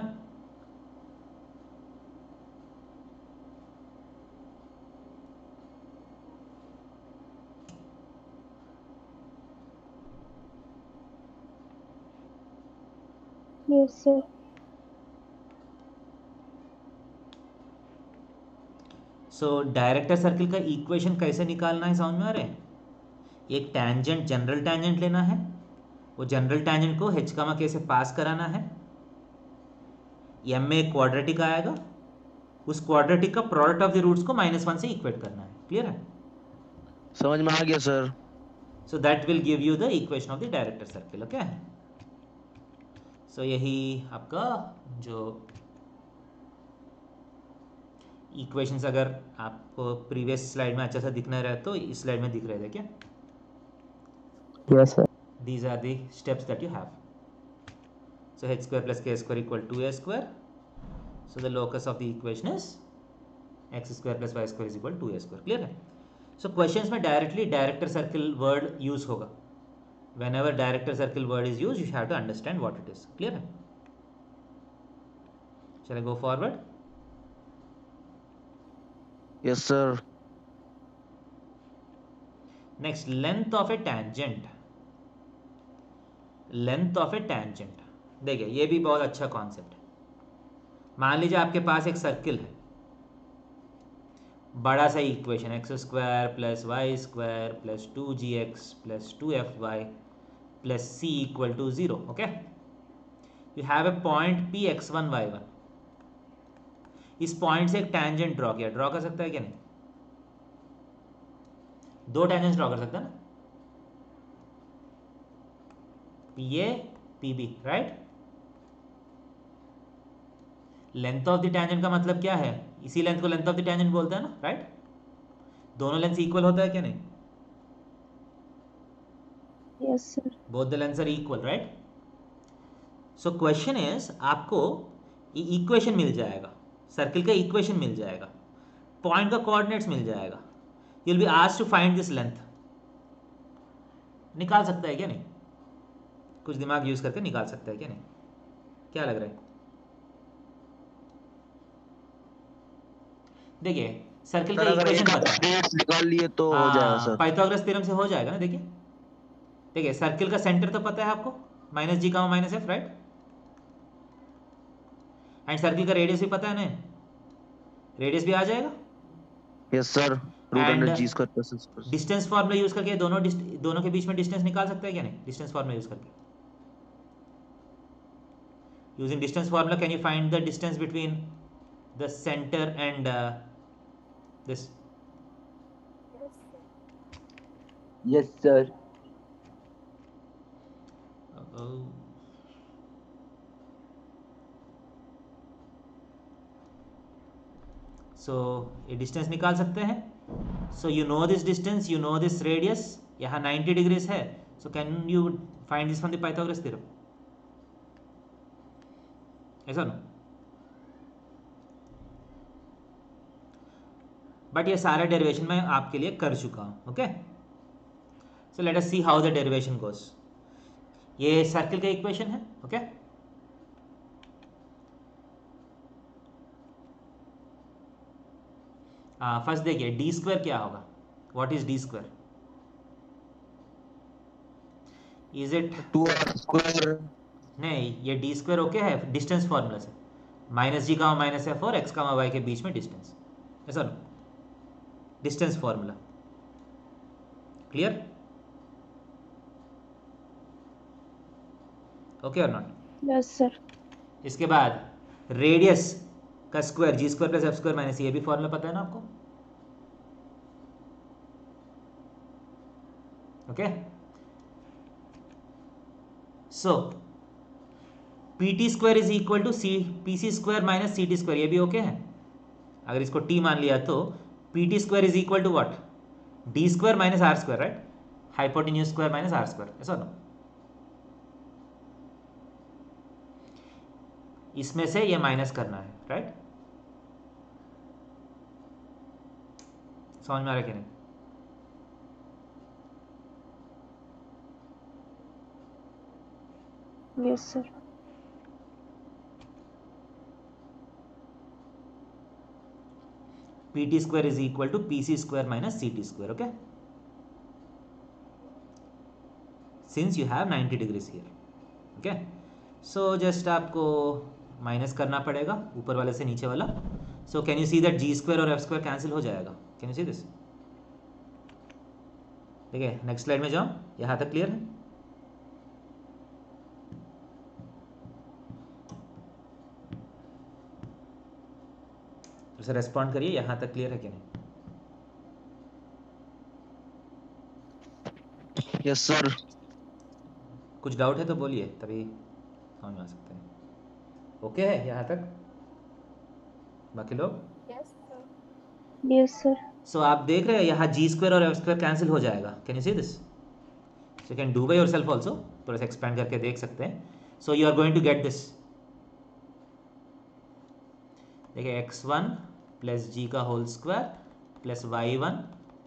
Speaker 2: Yes, sir.
Speaker 1: So director circle का इक्वेशन कैसे निकालना है समझ में आ रहे हैं? एक टैंजेंट, जनरल टैंजेंट लेना है, वो जनरल टैंजेंट को h कामा k से पास कराना है, m में एक क्वाड्रेटिक आएगा, उस क्वाड्रेटिक का प्रोडक्ट ऑफ द रूट्स को -1 से इक्वेट करना है। क्लियर है?
Speaker 3: समझ में आ गया sir.
Speaker 1: So that will give you the equation of the director circle. Okay, so यही आपका जो इक्वेशंस, अगर आपको प्रीवियस स्लाइड में अच्छा सा दिखना रहा तो इस स्लाइड में दिख रहे थे क्या?
Speaker 4: Yes, sir.
Speaker 1: These are the steps that you have. So h square plus k square equal to a square. So the locus of the equation is x square plus y square is equal to 2a square. Clear है? So questions में directly director circle word use होगा. Whenever director circle word is used, you have to understand what it is. Clear है? Shall I go forward?
Speaker 3: Yes, sir.
Speaker 1: Next, length of a tangent. Length of a tangent. देखिए ये भी बहुत अच्छा concept है. मान लीजिए आपके पास एक सर्किल है, बड़ा सा equation x square plus y square plus 2gx plus 2fy plus c equal to 0. Okay, you have a point p x1 y1. इस पॉइंट से एक टेंजेंट ड्रॉ किया. ड्रॉ कर सकता है क्या? नहीं. दो टेंजेंट्स ड्रॉ कर सकता है ना, P A P B, right. Length of the tangent का मतलब क्या है? इसी लेंथ को लेंथ ऑफ द टेंजेंट बोलते हैं ना, राइट. दोनों लेंथ इक्वल होता है क्या? नहीं.
Speaker 2: Yes, sir.
Speaker 1: Both the lengths are equal, right. So question is, आपको इक्वेशन मिल जाएगा, सर्किल का इक्वेशन मिल जाएगा, पॉइंट का कोऑर्डिनेट्स मिल जाएगा. You will be asked to find this length. निकाल सकता है क्या? नहीं. कुछ दिमाग यूज करके निकाल सकता है क्या? नहीं. क्या लग रहा है? देखिए सर्किल का इक्वेशन पता है,
Speaker 3: निकाल लिए तो हो जाएगा सर.
Speaker 1: पाइथागोरस थ्योरम से हो जाएगा ना. देखिए देखिए सर्किल का सेंटर तो पता है आपको, minus g comma minus f, right. And circle का रेडियस भी पता है ना, रेडियस भी आ जाएगा.
Speaker 3: Yes sir. Root under g square plus s square.
Speaker 1: Distance formula use करके दोनों के बीच में डिस्टेंस निकाल सकते हैं क्या? नहीं. डिस्टेंस फॉर्मूला यूज करके, using distance formula, can you find the distance between the center and this?
Speaker 4: Yes, sir.
Speaker 1: So ये डिस्टेंस निकाल सकते हैं. So you know this distance, you know this radius. यहाँ 90 डिग्रीज है. So can you find this from the Pythagoras theorem? ऐसा ना. But ये सारा डेरिवेशन मैं आपके लिए कर चुका हूं. Okay, so let us see how the derivation goes. ये सर्किल का इक्वेशन है. ओके, फर्स्ट देखिए डी स्क्वायर क्या होगा. What is d square? Is it
Speaker 3: 2r square?
Speaker 1: नहीं, ये डी स्क्वायर ओके है डिस्टेंस फॉर्मूला से, minus g comma minus f और एक्स कामा वाई के बीच में डिस्टेंस. ऐसा ना, डिस्टेंस फॉर्मूला. क्लियर? ओके और नॉट?
Speaker 2: Yes, sir.
Speaker 1: इसके बाद रेडियस का स्क्वायर जी square plus f square minus, ये भी फॉर्मूला पता है ना आपको. Okay, so p T square is equal to c p C square minus C T square. ये भी ओके है. अगर इसको टी मान लिया तो P T square is equal to what? D square minus are square, right. Hypotenuse square minus are square. ऐसा ना, इसमें से ये माइनस करना है, राइट. समझ में आ रहा है कि नहीं?
Speaker 2: Yes, sir.
Speaker 1: P T square is equal to P C square minus C T square. Okay, since you have 90 degrees here. Okay, so just आपको माइनस करना पड़ेगा ऊपर वाले से नीचे वाला. So can you see that G square और F square cancel हो जाएगा? Can you see this? देखिए नेक्स्ट स्लाइड में जाओ. यहाँ तक क्लियर है? उसे रेस्पॉन्ड करिए, यहाँ तक क्लियर है कि नहीं?
Speaker 3: Yes sir.
Speaker 1: कुछ डाउट है तो बोलिए, तभी समझ में आ सकते हैं. ओके है यहाँ तक? बाकी लोग?
Speaker 2: Yes, sir.
Speaker 1: सो आप देख रहे हैं यहाँ जी स्क्वायर और एफ स्क्वायर कैंसिल हो जाएगा. Can you see this? So can do by yourself also, थोड़ा सा एक्सपेंड करके देख सकते हैं. So you are going to get this. देखिए x1 प्लस जी का whole square plus y1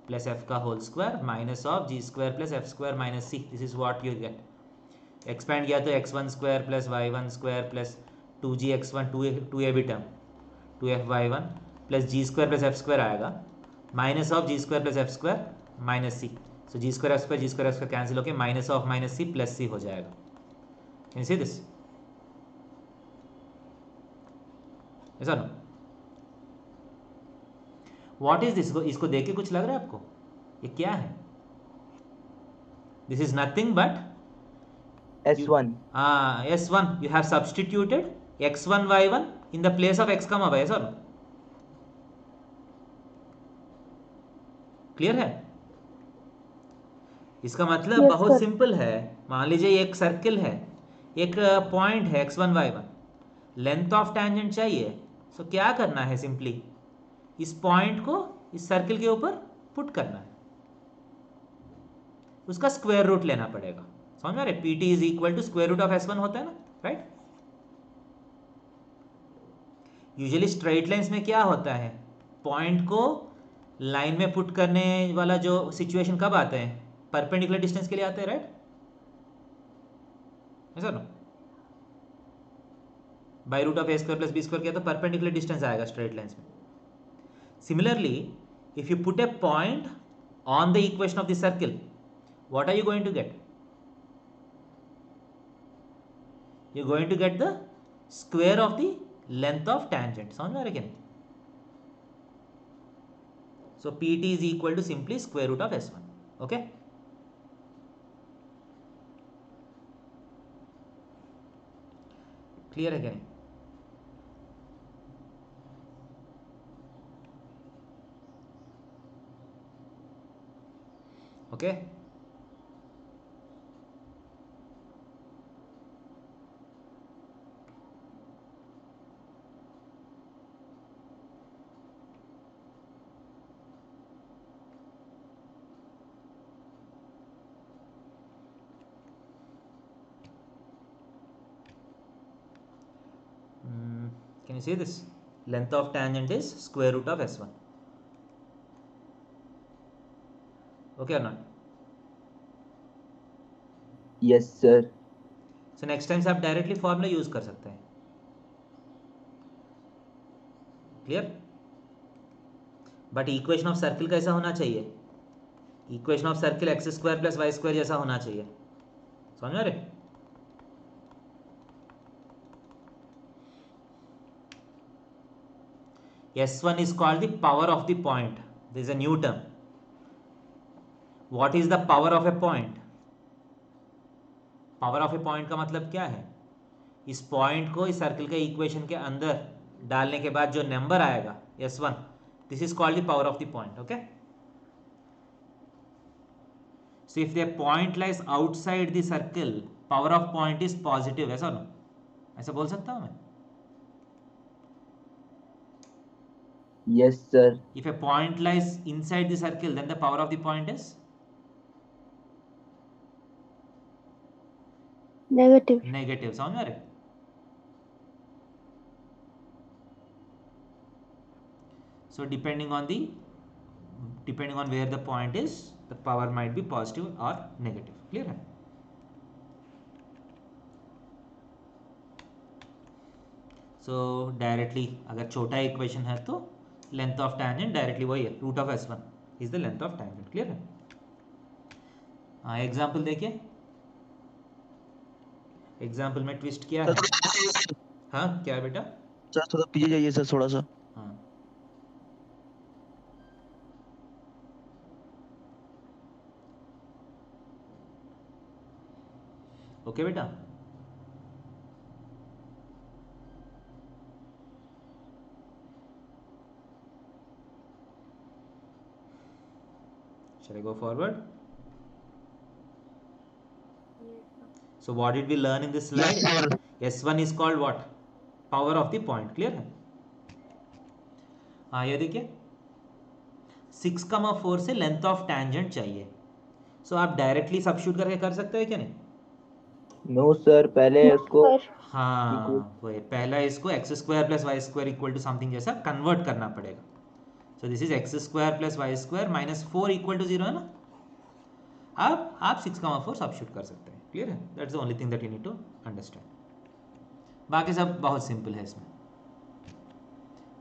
Speaker 1: plus f का whole square minus of g square plus f square minus c, this is what you get. Expand किया तो x1 square plus y1 square plus 2gx1 2a भी term 2f(y1) plus g square plus f square आएगा minus of g square plus f square minus c. So g square f square cancel होकर minus of minus c plus c हो जाएगा। Can see this? ऐसा no what is this? इसको देख के कुछ लग रहा है आपको ये क्या है? This is nothing but
Speaker 4: S1.
Speaker 1: S1 you have substituted x1 y1 in the place of x comma y, ऐसा नो क्लियर है? इसका मतलब
Speaker 2: Yes,
Speaker 1: बहुत
Speaker 2: sir.
Speaker 1: सिंपल है। मान लीजिए एक सर्किल है, एक पॉइंट है x1 y1, length of tangent चाहिए। सो क्या करना है? सिंपली इस पॉइंट को इस सर्किल के ऊपर पुट करना है, उसका स्क्वायर रूट लेना पड़ेगा। समझ में आ रहे? PT is equal to square root of s1 होता है ना, राइट? यूजुअली स्ट्रेट लाइंस में क्या होता है, पॉइंट को लाइन में पुट करने वाला जो सिचुएशन कब आते हैं? परपेंडिकुलर डिस्टेंस के लिए आते हैं, राइट? ऐसा ना by root of A square plus B square किया तो परपेंडिकुलर डिस्टेंस आएगा स्ट्रेट लाइंस में। Similarly if you put a point on the equation of the circle, what are you going to get? You're going to get the square of the length of tangent. समझ में आ रहा है क्या? So PT is equal to simply square root of S1. Okay? Clear है क्या? नहीं? Okay? Can you see this? Length of tangent is square root of S1. Okay or not?
Speaker 4: Yes, sir.
Speaker 1: So next time से आप directly formula use कर सकते हैं। Clear? But equation of circle कैसा होना चाहिए? Equation of circle x square plus y square जैसा होना चाहिए। समझ में? S1 is called the power of the point. This is a new term. What is the power of a point? Power of A point का मतलब क्या है? इस पॉइंट को इस सर्किल के इक्वेशन के अंदर डालने के बाद जो नंबर आएगा S1, this is called the power of the point. Okay? So if the point lies outside the circle, power of point is positive. ऐसा नो ऐसा बोल सकता हूं मैं?
Speaker 4: Yes, sir.
Speaker 1: If a point lies inside the circle, then the power of the point is
Speaker 2: Negative.
Speaker 1: negative. समझ में आ रहे? So depending on where the point is, the power might be positive or negative. Clear है? So directly अगर छोटा equation है तो length of tangent directly वही है, root of S1 is the length of tangent. Clear है? हाँ, example देखिए। एग्जाम्पल में ट्विस्ट क्या है? हाँ क्या है बेटा?
Speaker 3: सर थोड़ा पीछे जाइए सर, थोड़ा सा।
Speaker 1: हाँ ओके बेटा। Shall I go forward? So what did we learn in this slide? S1 is called what? Power of the point. Clear है? हाँ ये देखिए 6,4 से लेंथ ऑफ टैंजेंट चाहिए। सो आप डायरेक्टली सब्स्टिट्यूट करके कर सकते हैं क्या? नहीं?
Speaker 4: नो सर, पहले उसको
Speaker 2: पर
Speaker 1: हाँ वो है, पहला इसको x square plus y square equal to something जैसा कन्वर्ट करना पड़ेगा. So this is x square plus y square minus 4 equal to 0 है ना. आप 6,4 सब्स्टिट्यूट कर सकते हैं. क्लियर है? That's the only thing that you need to understand. बाकी सब बहुत सिंपल है इसमें.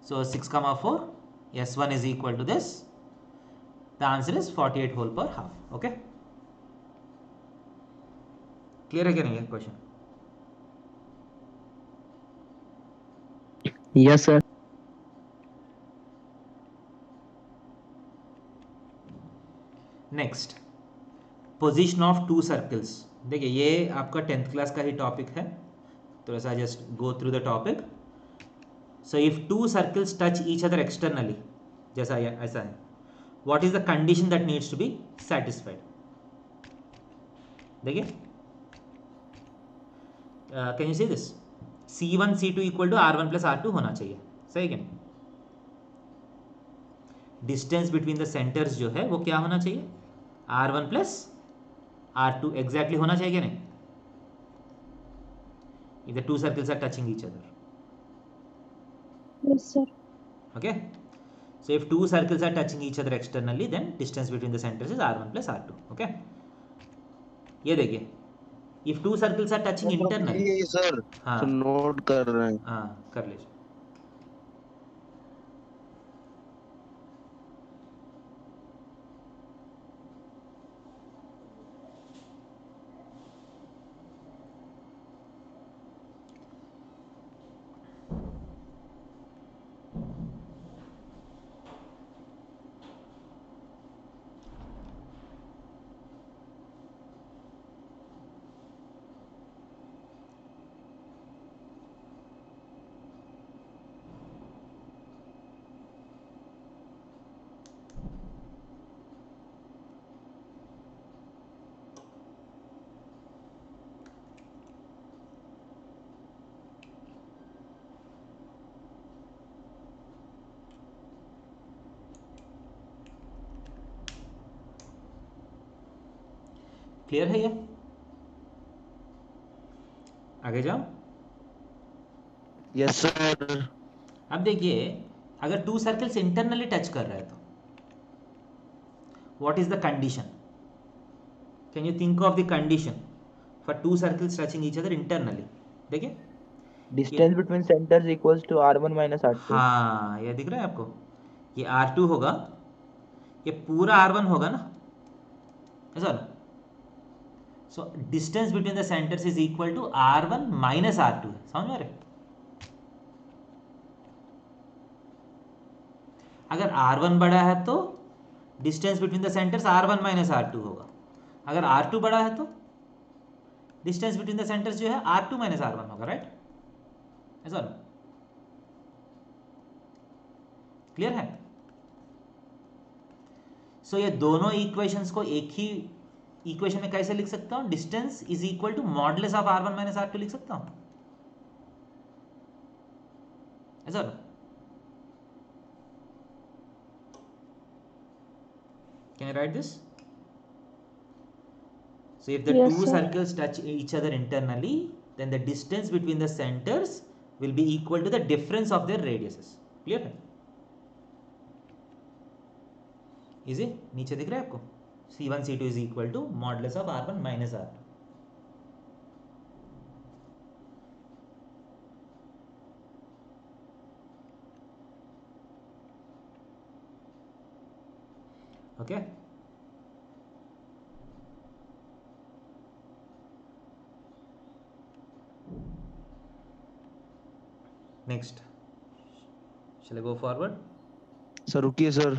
Speaker 1: So 6,4 S1 is equal to this. The answer is 48 whole per half. Okay? Clear है क्या नहीं है question?
Speaker 3: Yes sir.
Speaker 1: Next, position of to circles. देखिए ये आपका 10th क्लास का ही टॉपिक है, थोड़ा सा just go through the topic. So if two circles touch each other externally, जैसा ऐसा है, what is the condition that needs to be satisfied. देखिए can you see this, C1 C2 equal to R1 plus R2 होना चाहिए. सही क्या? Distance between the centres जो है वो क्या होना चाहिए? R1 प्लस R2 एग्जैक्टली होना चाहिए क्या नहीं? if the two circles are touching each other.
Speaker 2: yes sir.
Speaker 1: Okay, so if two circles are touching each other externally, then distance between the centers is R1 plus R2. Okay, ये देखिए, if two circles are touching internally.
Speaker 3: ये sir
Speaker 1: हाँ
Speaker 3: तो note कर रहे हैं.
Speaker 1: हाँ कर लीजिए. क्लियर है ये? आगे जाओ.
Speaker 3: Yes sir.
Speaker 1: अब देखिए, अगर टू सर्कल्स इंटरनली टच कर रहे हैं तो what is the condition? Can you think of the condition for two circles touching each other internally? देखिए
Speaker 4: distance between centres equals to R1 minus R2.
Speaker 1: हाँ ये दिख रहा है आपको, ये R2 होगा, ये पूरा R1 होगा ना, ऐसा ना. So distance between the centres is equal to R1 minus R2 है. समझ में आ रहे? अगर R1 बड़ा है तो distance between the centres R1 minus R2 होगा. अगर R2 बड़ा है तो डिस्टेंस बिटवीन द सेंटर्स जो है R2 माइनस R1 होगा. राइट? ऐसा ना. क्लियर है? सो ये दोनों इक्वेशंस को एक ही इक्वेशन में कैसे लिख सकता हूं? Distance is equal to modulus of R1 minus R2 लिख सकता हूं. ऐसा ना. Can I write this? So if the
Speaker 2: Yes,
Speaker 1: two
Speaker 2: sir.
Speaker 1: circles touch each other internally, then the distance between the centers will be equal to the difference of their radiuses. Clear है? Easy? नीचे दिख रहा है आपको? C1 C2 is equal to modulus of R1 minus R2. Okay? Next. Shall I go forward?
Speaker 3: Sir रुकिए sir.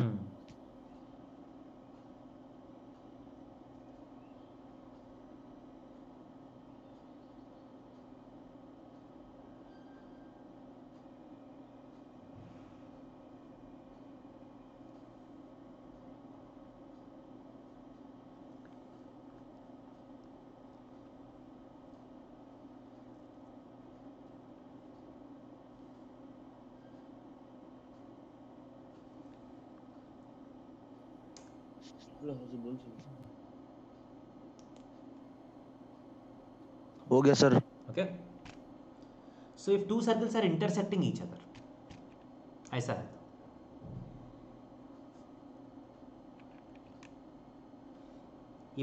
Speaker 3: हो गया sir.
Speaker 1: Okay, so if two circles are intersecting each other, ऐसा है,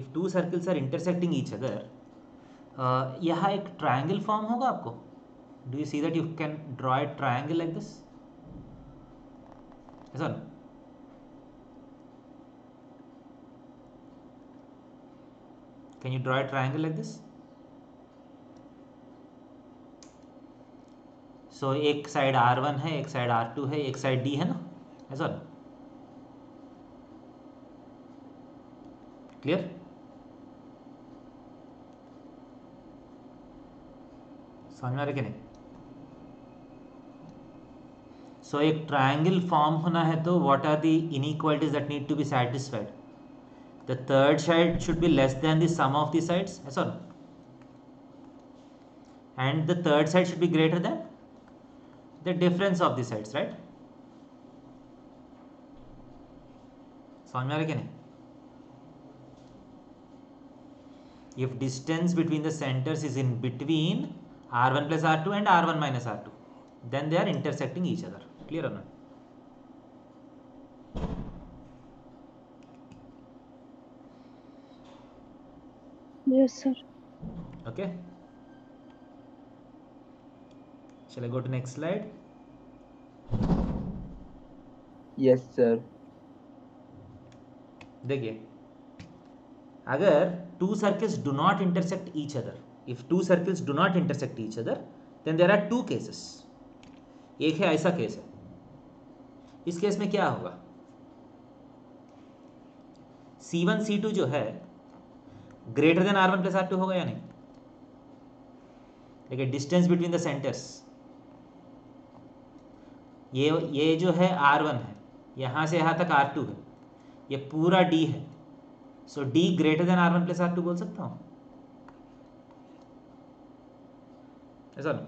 Speaker 1: if two circles are intersecting each other, यहाँ एक triangle form होगा आपको. Do you see that you can draw a triangle like this? ऐसा ना? Can you draw a triangle like this? So एक side R1 है, एक साइड R2 है, एक साइड D है ना, ऐसा ना? क्लियर? समझ में आ रहा कि नहीं? सो एक ट्रायंगल फॉर्म होना है तो what are the inequalities that need to be satisfied? The third side should be less than the sum of the sides, ऐसा ना? And the third side should be greater than the difference of the sides, right? समझ में आ रहा है कि नहीं? If distance between the centers is in between R1 plus R2 and R1 minus R2, then they are intersecting each other. Clear or not?
Speaker 2: Yes, sir.
Speaker 1: Okay. Shall I go to next slide?
Speaker 4: Yes, sir.
Speaker 1: देखिए, अगर two circles do not intersect each other, if two circles do not intersect each other, then there are two cases. एक है ऐसा case है. इस case में क्या होगा? C1 C2 जो है greater than R1 plus R2 होगा या नहीं? देखिए, डिस्टेंस बिटवीन द सेंटर्स, ये जो है R1 है, यहाँ से यहाँ तक R2 है, ये पूरा D है. So D greater than R1 plus R2 बोल सकता हूँ, ऐसा ना?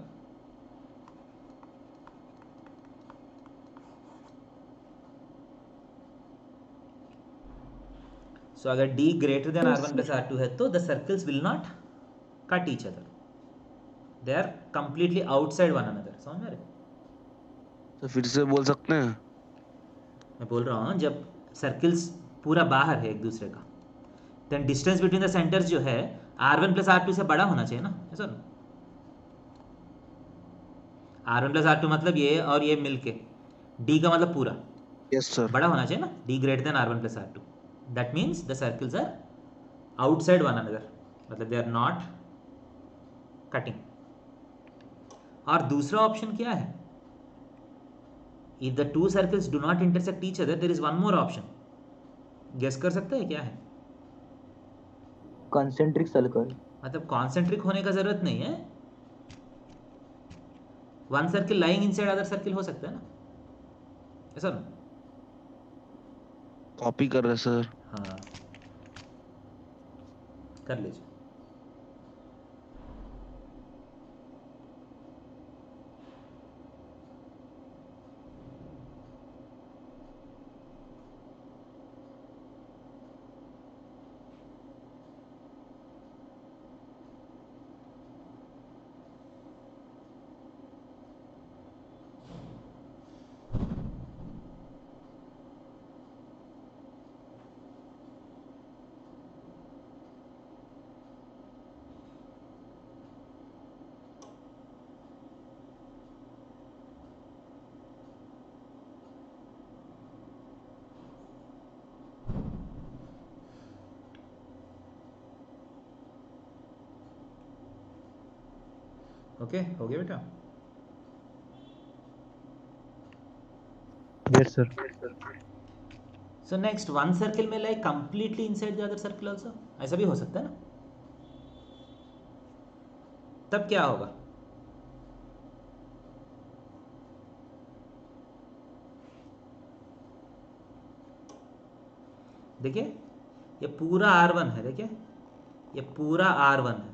Speaker 1: सो अगर D greater than
Speaker 2: Yes,
Speaker 1: R1 plus R2 है तो the circles will not cut each other, they are completely outside one another. समझ में आ रहा है?
Speaker 3: तो फिर से बोल सकते हैं?
Speaker 1: मैं बोल रहा हूँ जब सर्कल्स पूरा बाहर है एक दूसरे का, then distance between the centres जो है R1 प्लस R2 से बड़ा होना चाहिए ना, ऐसा ना? R1 प्लस R2 मतलब ये और ये मिलके, D का मतलब पूरा
Speaker 3: यस सर।
Speaker 1: बड़ा होना चाहिए ना, D greater than R1 plus R2. That means the circles are outside one another, मतलब दे आर नॉट कटिंग. और दूसरा ऑप्शन क्या है? If the two circles do not intersect each other, there is one more option. Guess कर सकते हैं क्या है?
Speaker 4: Concentric circle.
Speaker 1: मतलब कॉन्सेंट्रिक होने का जरूरत नहीं है, one circle lying inside other circle हो सकता है ना, ऐसा ना?
Speaker 3: कॉपी कर रहे सर।
Speaker 1: हाँ, कर लीजिए. ओके, हो गया बेटा?
Speaker 6: Yes, sir.
Speaker 1: So next, one circle में like completely inside the other circle also, ऐसा भी हो सकता है ना? तब क्या होगा? देखिए, ये पूरा R1 है, देखिए ये पूरा R1 है,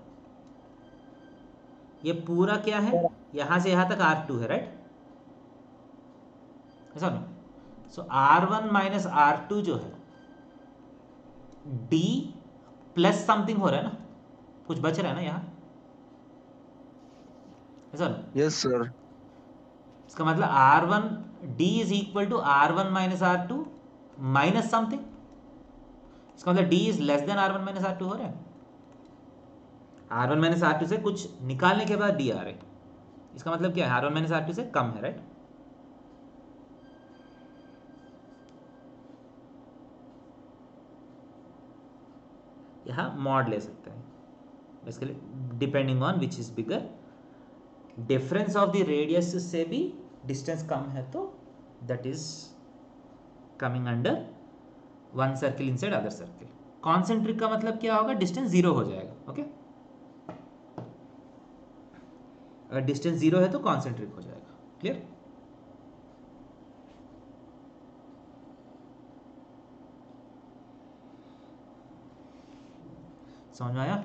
Speaker 1: ये पूरा क्या है, यहां से यहां तक R2 है, राइट? ऐसा ना? सो R1 माइनस R2 जो है D प्लस समथिंग हो रहा है ना, कुछ बच रहा है ना यहाँ, ऐसा ना?
Speaker 3: Yes sir.
Speaker 1: इसका मतलब R1 D is equal to R1 minus R2 minus something. इसका मतलब D is less than R1 minus R2 हो रहा है। R1 माइनस R2 से कुछ निकालने के बाद D आ रहा है, इसका मतलब क्या है? R1 माइनस R2 से कम है, राइट? यहाँ मॉड ले सकते हैं basically, depending on which is bigger. Difference of the radius से भी डिस्टेंस कम है तो that is coming under one circle inside other circle. Concentric का मतलब क्या होगा? डिस्टेंस जीरो हो जाएगा, ओके? अगर डिस्टेंस जीरो है तो कॉन्सेंट्रिक हो जाएगा। क्लियर? समझ में आया?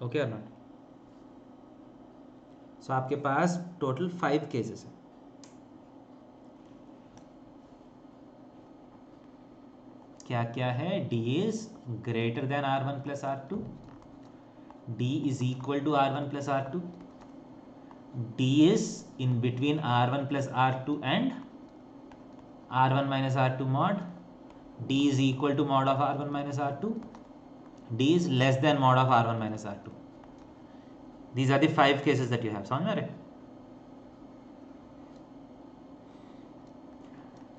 Speaker 1: ओके और नॉट? सो आपके पास टोटल 5 केसेस है। क्या क्या है? D is greater than R1 plus R2, D is equal to R1 plus R2, D is in between R1 plus R2 and R1 minus R2 mod, D is equal to mod of R1 minus R2, D is less than mod of R1 minus R2. These are the 5 cases that you have. समझ में आ रहे?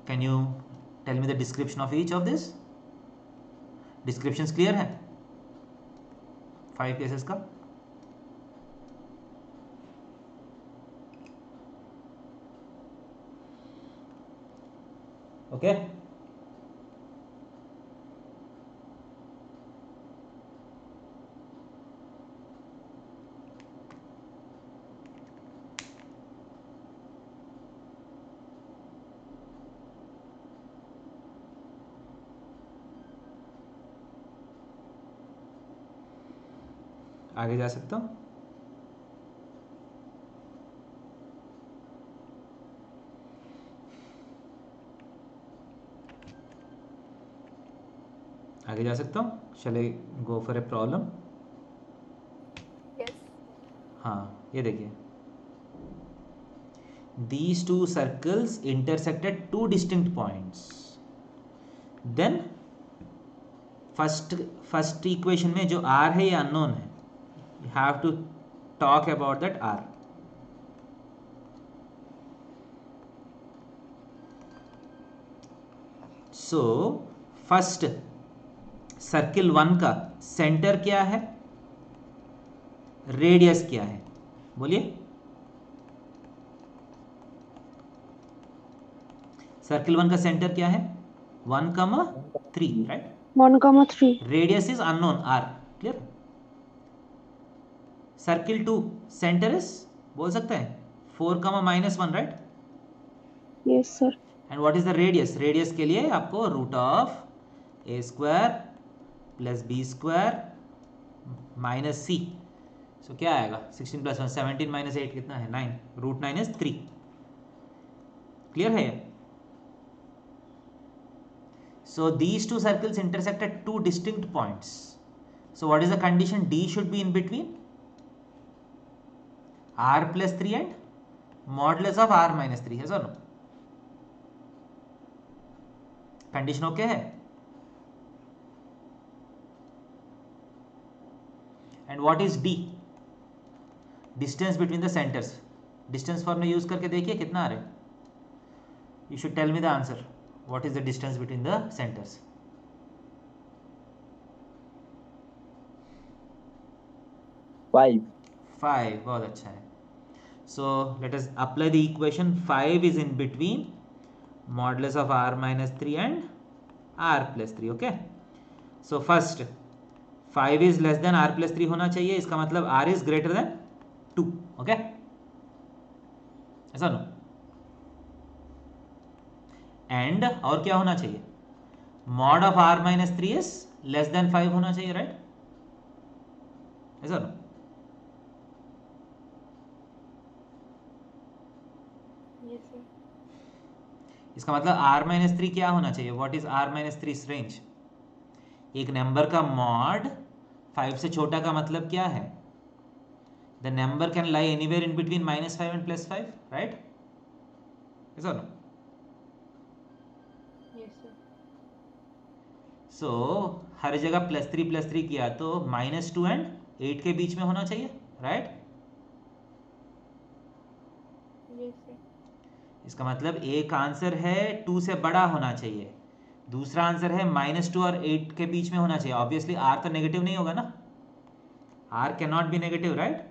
Speaker 1: Can you tell me the description of each of this? Descriptions clear है 5 cases का? Okay? आगे जा सकता हूँ? आगे जा सकता हूँ? Shall I go for a problem?
Speaker 2: Yes.
Speaker 1: हाँ, ये देखिए, these two circles intersect at 2 distinct points. Then first equation में जो R है ये unknown है, you have to talk about that R. So first circle 1 का सेंटर क्या है, रेडियस क्या है? बोलिए। सर्किल 1 का सेंटर क्या है? 1,3, right?
Speaker 2: 1,3.
Speaker 1: Radius is unknown R. Clear? Circle 2 centre is, बोल सकते हैं 4,-1, right?
Speaker 2: Yes, sir.
Speaker 1: And what is the radius? Radius के लिए आपको root of A² plus B² minus C, so क्या आएगा? 16 प्लस 1 17 माइनस 8 कितना है? 9, रूट 9 इज 3। क्लियर है? So these two circles intersect at 2 distinct points. So what is the condition? D should be in between R plus 3 and modulus of R minus 3, yes or no? Condition okay है? And what is D? Distance between the centers. Distance formula use करके देखिए कितना आ रहा है? You should tell me the answer. What is the distance between the centers?
Speaker 4: 5.
Speaker 1: 5, बहुत अच्छा है. So let us apply the equation. 5 is in between modulus of R minus 3 and R plus 3. Okay. So first 5 is less than R plus 3 होना चाहिए, इसका मतलब R is greater than 2. Okay. ऐसा no. And और क्या होना चाहिए? Mod of r minus 3s less than 5 होना चाहिए, राइट? ऐसा ना?
Speaker 2: Yes, sir.
Speaker 1: इसका मतलब r माइनस 3 क्या होना चाहिए? What is r minus 3 range? एक नंबर का मॉड 5 से छोटा का मतलब क्या है? The number can lie anywhere in between -5 and +5, right? ऐसा ना?
Speaker 2: Yes, sir.
Speaker 1: सो हर जगह +3 किया तो -2 एंड 8 के बीच में होना चाहिए, राइट?
Speaker 2: Yes, sir.
Speaker 1: इसका मतलब एक आंसर है 2 से बड़ा होना चाहिए, दूसरा आंसर है -2 और 8 के बीच में होना चाहिए. ऑब्वियसली r तो नेगेटिव नहीं होगा ना, r can not be negative, right?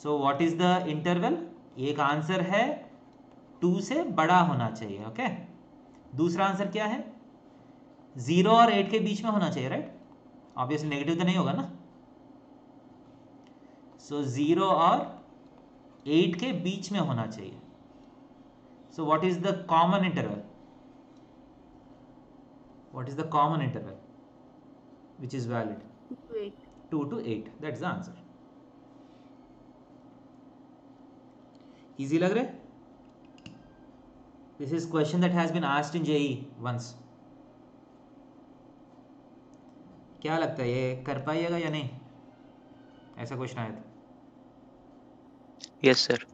Speaker 1: So what is the interval? एक आंसर है 2 से बड़ा होना चाहिए, ओके? दूसरा आंसर क्या है? 0 और 8 के बीच में होना चाहिए, राइट? ऑब्वियसली नेगेटिव तो नहीं होगा ना. सो 0 और 8 के बीच में होना चाहिए. सो what is the common interval? What is the common interval which is valid?
Speaker 2: 2 to 8.
Speaker 1: 2 to 8. That's the answer. Easy लग रहा है? This is question that has been asked in JEE once. क्या लगता है ये कर पाइएगा या नहीं? ऐसा क्वेश्चन आया था.
Speaker 6: Yes sir.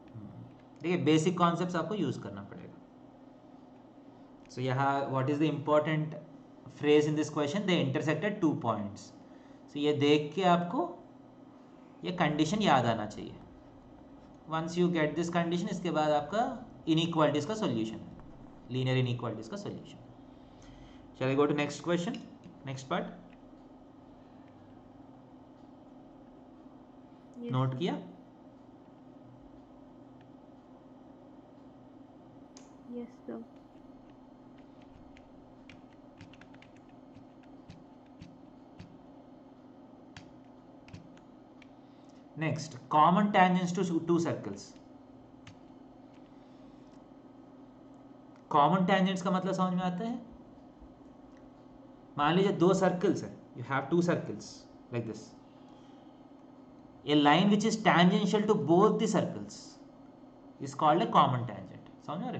Speaker 1: देखिए बेसिक कॉन्सेप्ट्स आपको यूज करना पड़ेगा. सो यहाँ what is the important phrase in this question? They intersected 2 points. So ये देख के आपको ये कंडीशन याद आना चाहिए. Once you get this condition, इसके बाद आपका इनइक्वालिटीज का सॉल्यूशन, लीनियर इनइक्वालिटीज का solution. Shall I go to next question, next part?
Speaker 2: Yes,
Speaker 1: note
Speaker 2: sir.
Speaker 1: किया?
Speaker 2: Yes, sir.
Speaker 1: Next, common tangents to 2 circles. Common tangents का मतलब समझ में आता है? मान लीजिए 2 सर्कल्स है, you have 2 circles like this. A line which is tangential to both the circles is called a common tangent. समझ रहे?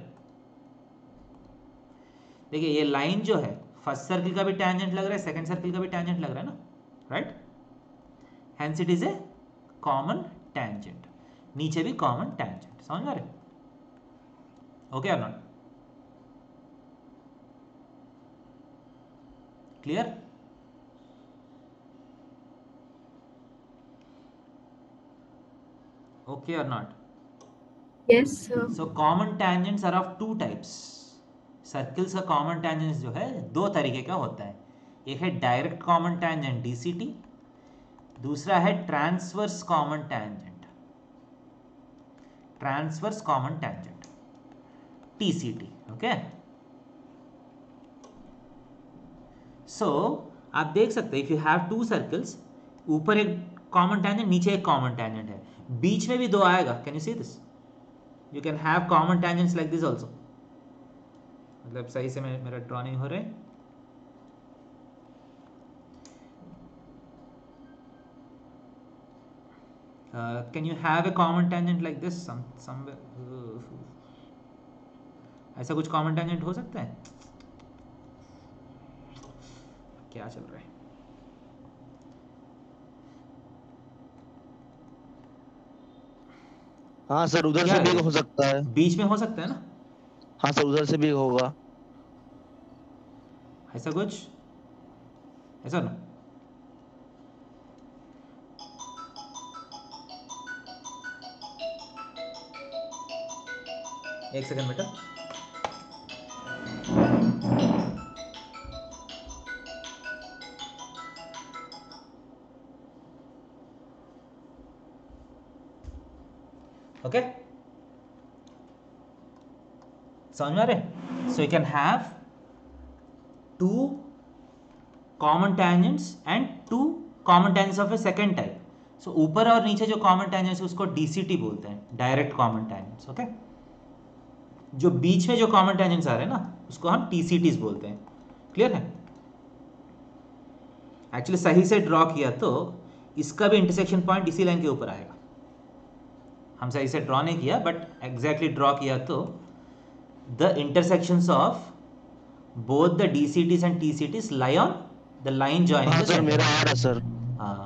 Speaker 1: देखिए ये लाइन जो है फर्स्ट सर्कल का भी tangent लग रहा है, सेकंड सर्कल का भी tangent लग रहा है ना, right? Hence it is a common tangent. नीचे भी common tangent. समझ रहे? Okay or not? Clear? Okay or not?
Speaker 2: Yes, sir.
Speaker 1: So common tangents are of 2 types. Circles का कॉमन टेंजेंट्स जो है 2 तरीके का होता है. एक है डायरेक्ट कॉमन टेंजेंट DCT, दूसरा है transverse common tangent, transverse common tangent TCT. Okay? So आप देख सकते हैं इफ यू हैव 2 सर्कल्स, ऊपर एक कॉमन टेंजेंट, नीचे एक कॉमन टेंजेंट है, बीच में भी 2 आएगा. Can you see this? You can have common tangents like this also. मतलब सही से मेरा ड्रॉ नहीं हो रहा है. Can you have A common tangent like this somewhere? ऐसा कुछ कॉमन टेंजेंट हो सकता है? क्या चल रहा है?
Speaker 3: हाँ सर, उधर
Speaker 1: क्या
Speaker 3: से भी
Speaker 1: है?
Speaker 3: हो सकता है.
Speaker 1: बीच में हो सकता है ना?
Speaker 3: हाँ सर, उधर से भी होगा.
Speaker 1: ऐसा कुछ, ऐसा ना? एक सेकंड बेटा. ओके, समझ में आ रहे? So you can have 2 common tangents and 2 common tangents of a second type. So ऊपर और नीचे जो कॉमन टेंजेंट्स उसको DCT बोलते हैं, डायरेक्ट कॉमन टेंजेंट्स. ओके? जो बीच में जो कॉमन टेंजेंट्स आ रहे हैं ना उसको हम TCTs बोलते हैं। क्लियर है? एक्चुअली सही से ड्रॉ किया तो इसका भी इंटरसेक्शन पॉइंट इसी लाइन के ऊपर आएगा। हम सही से ड्रॉ नहीं किया बट एग्जैक्टली ड्रॉ किया तो the intersections of both the DCTs and TCTs lie on the line joining
Speaker 3: हाँ
Speaker 1: the
Speaker 3: सर
Speaker 1: center।
Speaker 3: मेरा आ रहा है सर।
Speaker 1: हाँ,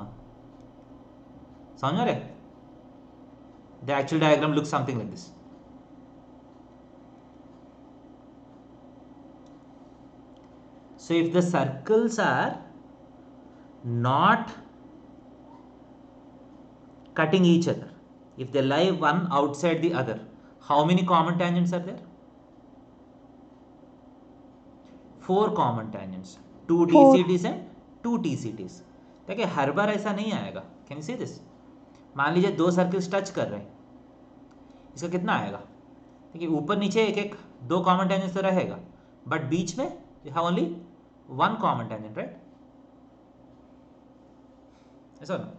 Speaker 1: समझ में आ रहा है? The actual diagram looks something like this। So if the circles are not cutting each other, if they lie one outside the other, how many common tangents are there? 4 common tangents, 2
Speaker 2: Four.
Speaker 1: DCTs and 2 TCTs। देखिए हर बार ऐसा नहीं आएगा। Can you see this? मान लीजिए 2 circles touch कर रहे हैं, इसका कितना आएगा? देखिए ऊपर नीचे एक एक 2 कॉमन टेंजेंट तो रहेगा बट बीच में you have only 1 common tangent, right? ऐसा ना?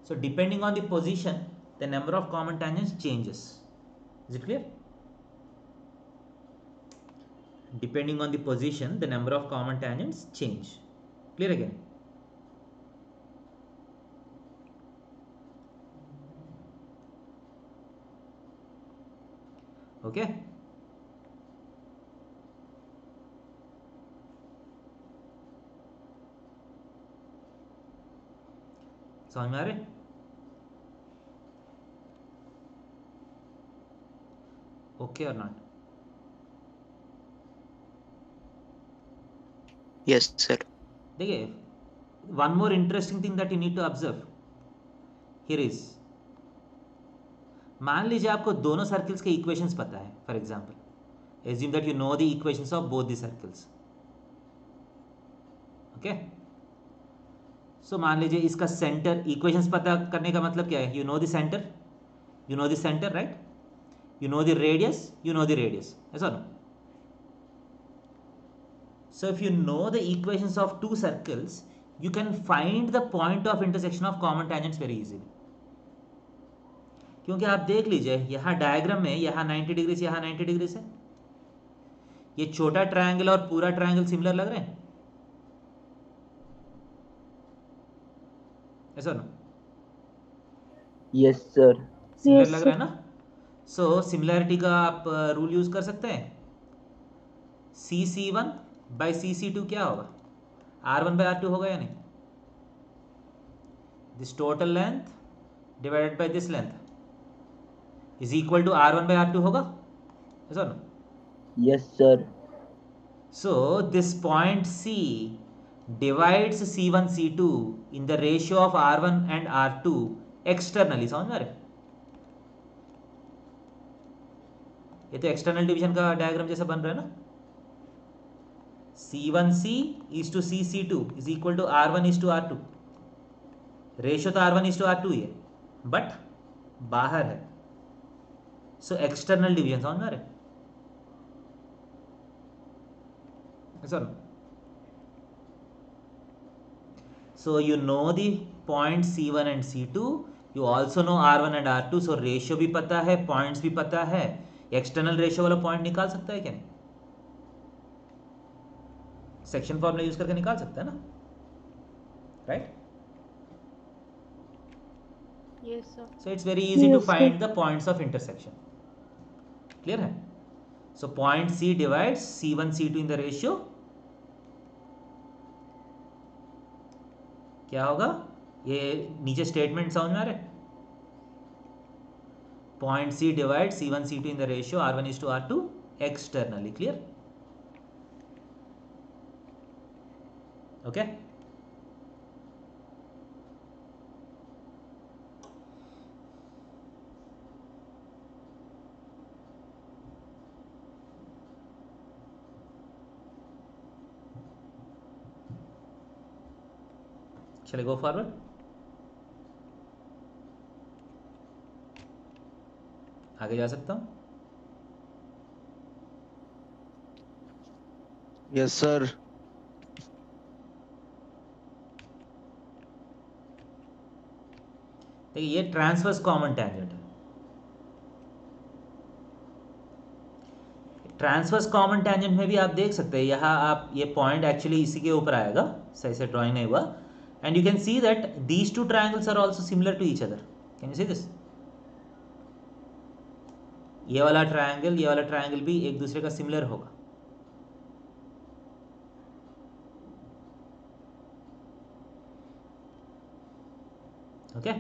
Speaker 1: So depending on the position the number of common tangents changes. Is it clear? Depending on the position the number of common tangents change। Clear again? Okay, समझ में आ रहे? Okay or not?
Speaker 5: Yes, sir.
Speaker 1: देखिए one more interesting thing that you need to observe here is, मान लीजिए आपको दोनों circles के इक्वेशंस पता है। For example assume that you know the equations of both the circles। Okay, so मान लीजिए इसका सेंटर, इक्वेशंस पता करने का मतलब क्या है? You know the centre, you know the centre, right? You know the radius, you know the radius, ऐसा ना? So if you know the equations of 2 circles, you can find the point of intersection of common tangents very easily। क्योंकि आप देख लीजिए यहाँ diagram में यहाँ 90 degree से यहाँ 90 डिग्री से, ये छोटा ट्रायंगल और पूरा ट्रायंगल सिमिलर लग रहे हैं, ऐसा ना?
Speaker 4: Yes, sir.
Speaker 1: सिमिलर
Speaker 2: Yes,
Speaker 1: लग
Speaker 2: sir.
Speaker 1: रहा है ना? सो सिमिलैरिटी का आप रूल यूज कर सकते हैं। CC1 बाई CC2 क्या होगा? R1 बाई R2 होगा या नहीं? This total length divided by this length is equal to R1 by R2 होगा, ऐसा ना?
Speaker 4: Yes, sir.
Speaker 1: So this point C divides C1 C2 in the ratio of R1 and R2 externally। समझ में आ रहे? ये तो एक्सटर्नल डिवीजन का डायग्राम जैसा बन रहा है ना। C1C is to CC2 is equal to R1 is to R2। Ratio तो R1 is to R2 ही है बट बाहर है, सो एक्सटर्नल डिवीजन। समझ में आ रहे? ऐसा ना? So you know the point C1 and C2, you also know R1 and R2, so ratio भी पता है, पॉइंट्स भी पता है। एक्सटर्नल रेशियो वाला पॉइंट निकाल सकता है क्या? नहीं, सेक्शन फॉर्मूला यूज करके निकाल सकता है ना, right?
Speaker 2: Yes, sir.
Speaker 1: So it's very easy to
Speaker 2: Yes, sir.
Speaker 1: find the points of intersection। Clear है? So point C divides C1 C2 in the ratio क्या होगा? ये नीचे स्टेटमेंट समझ में आ रहा है? Point C divides C1 C2 in the ratio R1 is to R2 externally। Clear? Okay? Shall I go forward? आगे जा सकता हूँ?
Speaker 3: Yes sir.
Speaker 1: देखिए ये ट्रांसवर्स कॉमन टेंजेंट है। ट्रांसवर्स कॉमन टेंजेंट में भी आप देख सकते हैं, यहाँ आप ये पॉइंट एक्चुअली इसी के ऊपर आएगा, सही से ड्राइंग नहीं हुआ, and you can see that these two triangles are also similar to each other. Can you see this? ये वाला ट्रायंगल भी एक दूसरे का सिमिलर होगा। ओके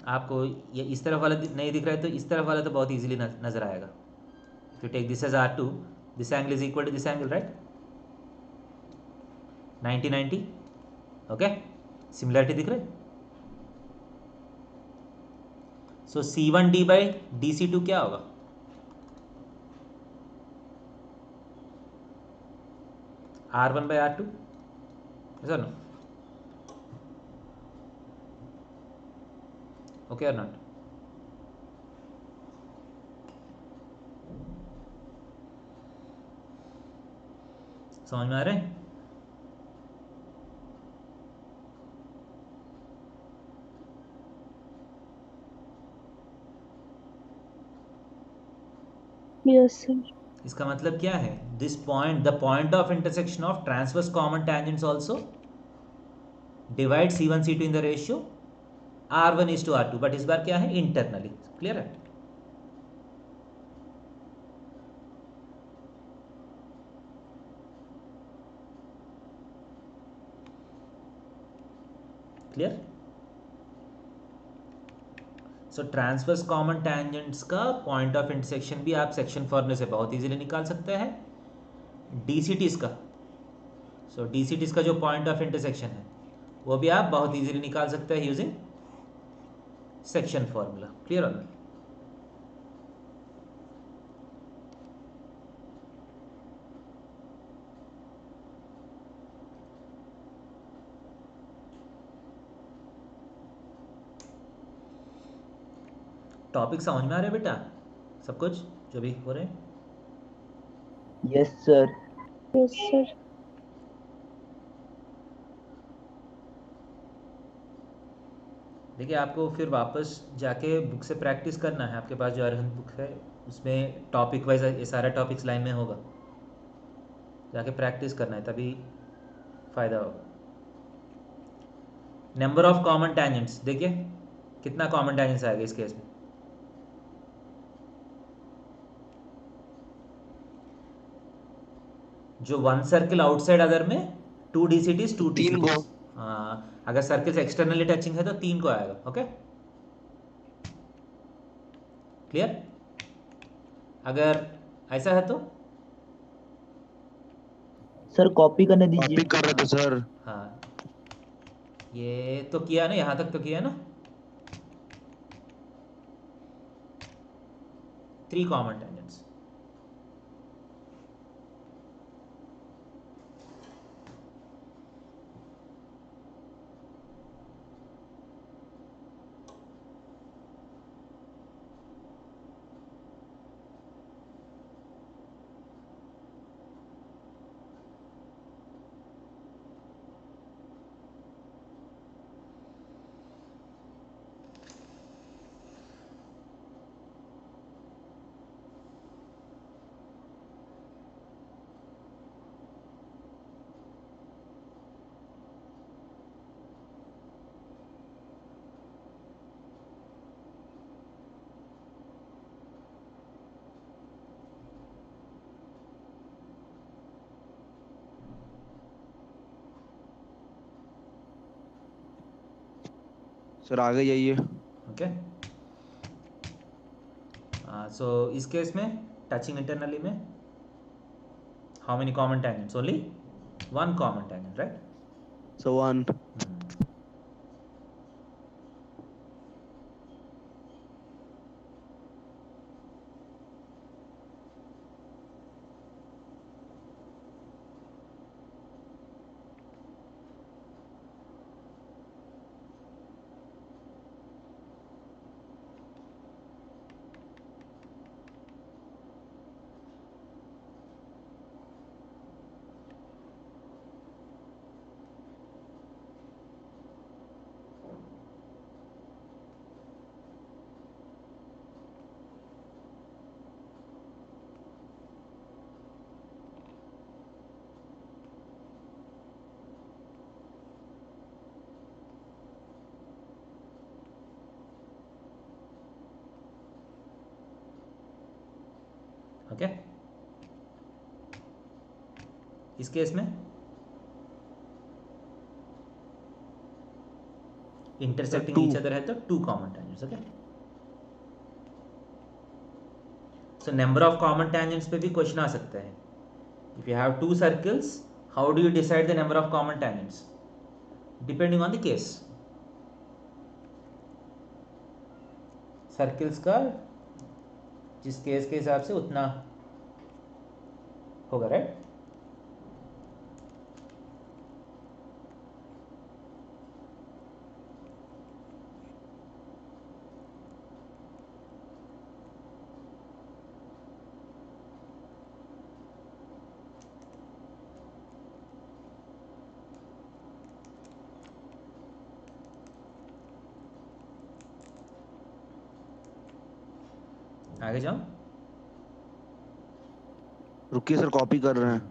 Speaker 1: आपको ये इस तरफ वाला नहीं दिख रहा है तो इस तरफ वाला तो बहुत इजीली नजर आएगा। If you take this as R2, this angle is equal to this angle, right? 90-90। Okay, similarity दिख रहा है। सो C1D बाई DC2 क्या होगा? R1 by R2, yes or no? Okay or not? समझ में आ रहे हैं?
Speaker 2: Yes, sir.
Speaker 1: इसका मतलब क्या है? This point, the point of intersection of transverse common tangents also divide C1 C2 in the ratio R1:R2, but इस बार क्या है? इंटरनली। क्लियर है? क्लियर? सो ट्रांसवर्स कॉमन टेंजेंट्स का पॉइंट ऑफ इंटरसेक्शन भी आप सेक्शन फॉर्मूले से बहुत इजीली निकाल सकते हैं। DCTs का, सो DCTs का जो पॉइंट ऑफ इंटरसेक्शन है वो भी आप बहुत इजीली निकाल सकते हैं यूजिंग सेक्शन फॉर्मूला। क्लियर होना? टॉपिक समझ में आ रहा है बेटा? सब कुछ जो भी हो रहे हैं?
Speaker 4: Yes, sir.
Speaker 2: Yes, sir.
Speaker 1: देखिए आपको फिर वापस जाके बुक से प्रैक्टिस करना है। आपके पास जो अरहंत बुक है उसमें टॉपिक वाइज ये सारा टॉपिक्स लाइन में होगा, जाके प्रैक्टिस करना है तभी फ़ायदा होगा। नंबर ऑफ कॉमन टेंजेंट्स देखिए कितना कॉमन टेंजेंट्स आएगा इस केस में। जो वन सर्किल आउटसाइड अदर में 2 DCTs 2
Speaker 3: तीन को।
Speaker 1: DCTs। हाँ, अगर सर्किल्स एक्सटर्नली टचिंग है तो 3 को आएगा। Okay clear? अगर ऐसा है तो
Speaker 4: सर कॉपी करने
Speaker 3: कॉपी
Speaker 4: दीजिए।
Speaker 3: कर रहे थे सर।
Speaker 1: हाँ, ये तो किया ना, यहाँ तक तो किया ना। 3 कॉमन टेंजेंट्स।
Speaker 3: सर आगे जाइए।
Speaker 1: ओके सो इस केस में टचिंग इंटरनली में how many common tangents? Only 1 common tangent, right?
Speaker 3: So 1।
Speaker 1: Okay इस केस में इंटरसेक्टिंग
Speaker 3: two.
Speaker 1: ईच अदर है तो 2 common tangents okay so number of common tangents पे भी क्वेश्चन आ सकता है if you have 2 circles how do you decide the number of common tangents depending on the case circles का जिस case के हिसाब से उतना होगा राइट आगे जाओ
Speaker 3: रुकिए सर, कॉपी कर रहे हैं।